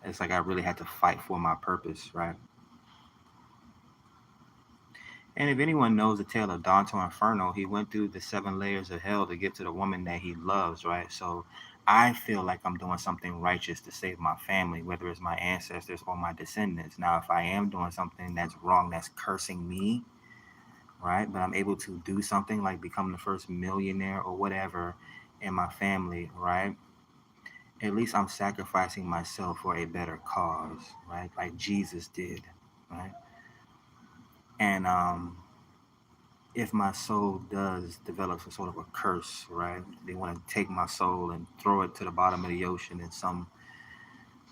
It's like I really had to fight for my purpose, right? And if anyone knows the tale of Dante Inferno, he went through the 7 layers of hell to get to the woman that he loves, right? So I feel like I'm doing something righteous to save my family, whether it's my ancestors or my descendants. Now, if I am doing something that's wrong, that's cursing me, right? But I'm able to do something like become the first millionaire or whatever in my family, right? At least I'm sacrificing myself for a better cause, right? Like Jesus did, right? And if my soul does develop some sort of a curse, right? They want to take my soul and throw it to the bottom of the ocean in some,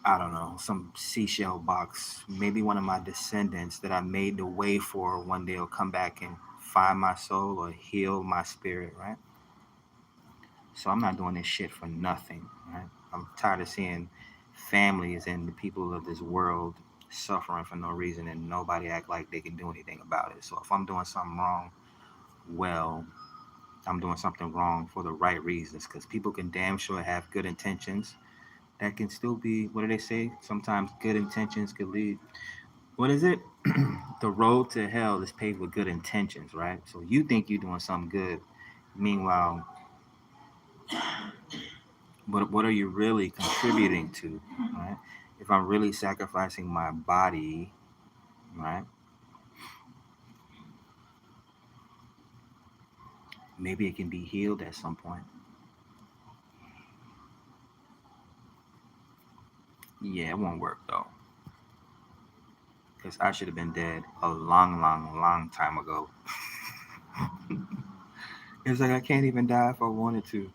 I don't know, some seashell box. Maybe one of my descendants that I made the way for one day will come back and find my soul or heal my spirit, right? So I'm not doing this shit for nothing, right? I'm tired of seeing families and the people of this world suffering for no reason and nobody act like they can do anything about it. So if I'm doing something wrong, well, I'm doing something wrong for the right reasons, because people can damn sure have good intentions that can still be, what do they say? Sometimes good intentions could lead, what is it? The road to hell is paved with good intentions, right? So you think you're doing something good. Meanwhile, what are you really contributing to, right? If I'm really sacrificing my body, right? Maybe it can be healed at some point. Yeah, it won't work though, because I should have been dead a long, long, long time ago. It's like I can't even die if I wanted to.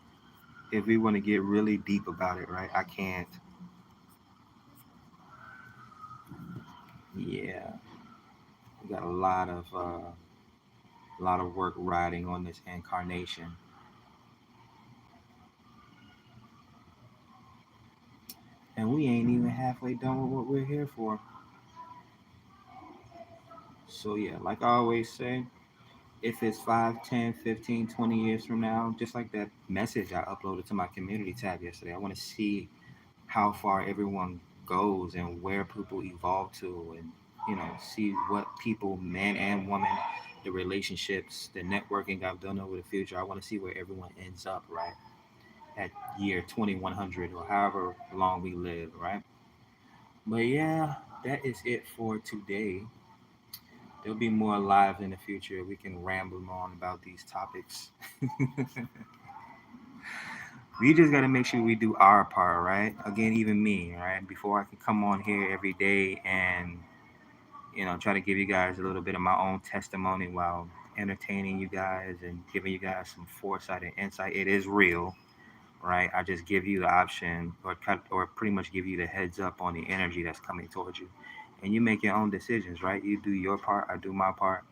If we want to get really deep about it, right? I can't. Yeah, we got a lot of work riding on this incarnation, and we ain't even halfway done with what we're here for. So yeah, like I always say, if it's 5, 10, 15, 20 years from now, just like that message I uploaded to my community tab yesterday, I want to see how far everyone goes and where people evolve to, and see what people, man and woman, the relationships, the networking I've done over the future. I want to see where everyone ends up, right, at year 2100 or however long we live, right? But yeah, that is it for today. There'll be more live in the future. We can ramble on about these topics. We just got to make sure we do our part, right? Again, even me, right? Before I can come on here every day and try to give you guys a little bit of my own testimony while entertaining you guys and giving you guys some foresight and insight. It is real, right? I just give you the option, or pretty much give you the heads up on the energy that's coming towards you, and you make your own decisions, right? You do your part, I do my part,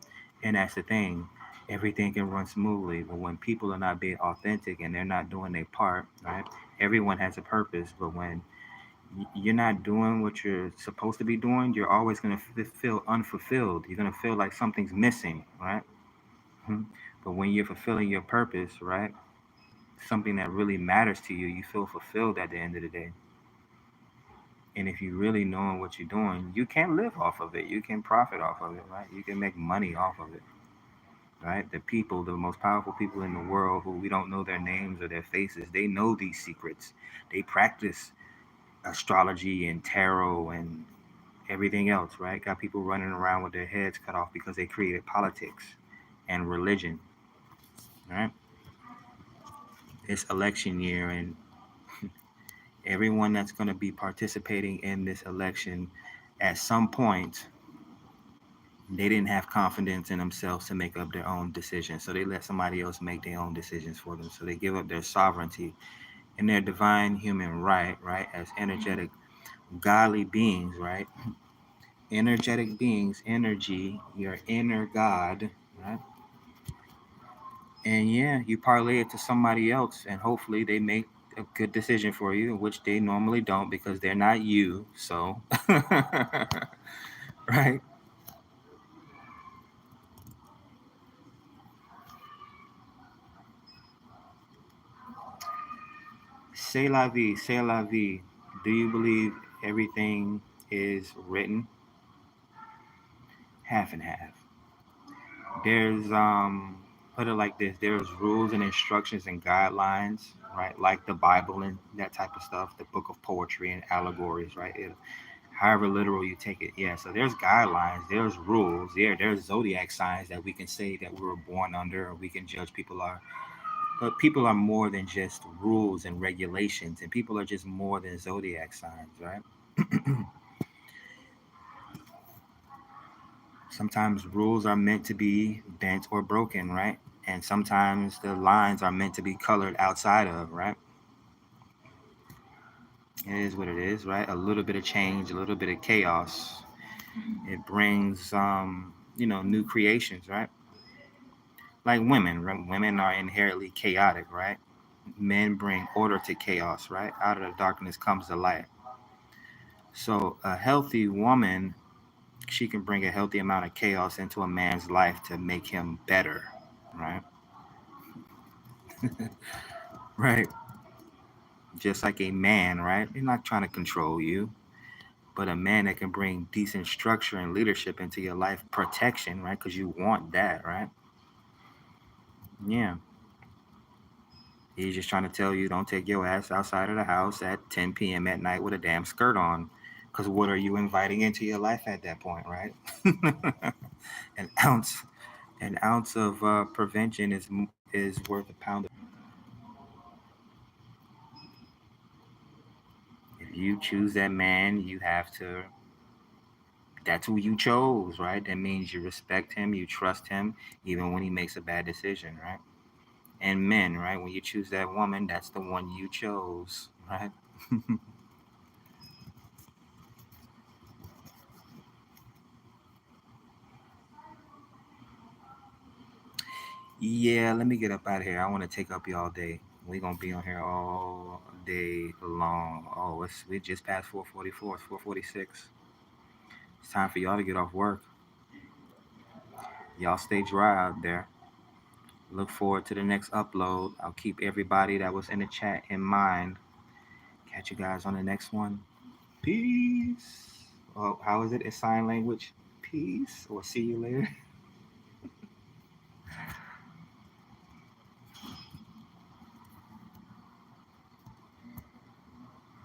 and that's the thing. Everything can run smoothly, but when people are not being authentic and they're not doing their part, right? Everyone has a purpose, but when you're not doing what you're supposed to be doing, you're always going to feel unfulfilled. You're going to feel like something's missing, right? Mhm. But when you're fulfilling your purpose, right, something that really matters to you, you feel fulfilled at the end of the day. And if you really knowing what you're doing, you can live off of it. You can profit off of it, right? You can make money off of it, right? The people, the most powerful people in the world, who we don't know their names or their faces, they know these secrets. They practice astrology and tarot and everything else, right? Got people running around with their heads cut off because they created politics and religion, right? It's election year, and everyone that's going to be participating in this election at some point, they didn't have confidence in themselves to make up their own decisions. So they let somebody else make their own decisions for them. So they give up their sovereignty and their divine human right, as energetic, godly beings, right? Energetic beings, energy, your inner God, right? And yeah, you parlay it to somebody else, and hopefully they make a good decision for you, which they normally don't because they're not you. So, right? C'est la vie, c'est la vie. Do you believe everything is written? Half and half. There's put it like this, there's rules and instructions and guidelines, right? Like the Bible and that type of stuff, the book of poetry and allegories, right? However literal you take it. Yeah, so there's guidelines, there's rules, there's zodiac signs that we can say that we were born under, or we can judge people are. But people are more than just rules and regulations, and people are just more than zodiac signs, right? Sometimes rules are meant to be bent or broken, right? And sometimes the lines are meant to be colored outside of, right? It is what it is, right? A little bit of change, a little bit of chaos. It brings, new creations, right? Like women, right? Women are inherently chaotic, right? Men bring order to chaos, right? Out of the darkness comes the light. So a healthy woman, she can bring a healthy amount of chaos into a man's life to make him better, right? Right. Just like a man, right? They're not trying to control you, but a man that can bring decent structure and leadership into your life, protection, right? Because you want that, right? Yeah. He's just trying to tell you don't take your ass outside of the house at 10 p.m. at night with a damn skirt on. Because what are you inviting into your life at that point, right? an ounce, an ounce of prevention is worth a pound. If you choose that man, you have to. That's who you chose, right? That means you respect him, you trust him, even when he makes a bad decision, right? And men, right? When you choose that woman, that's the one you chose, right? Yeah, let me get up out of here. I want to take up you all day. We're gonna be on here all day long. Oh, we just passed 4:44. It's 4:46. It's time for y'all to get off work. Y'all stay dry out there. Look forward to the next upload. I'll keep everybody that was in the chat in mind. Catch you guys on the next one. Peace. Oh, how is it in sign language? Peace or see you later.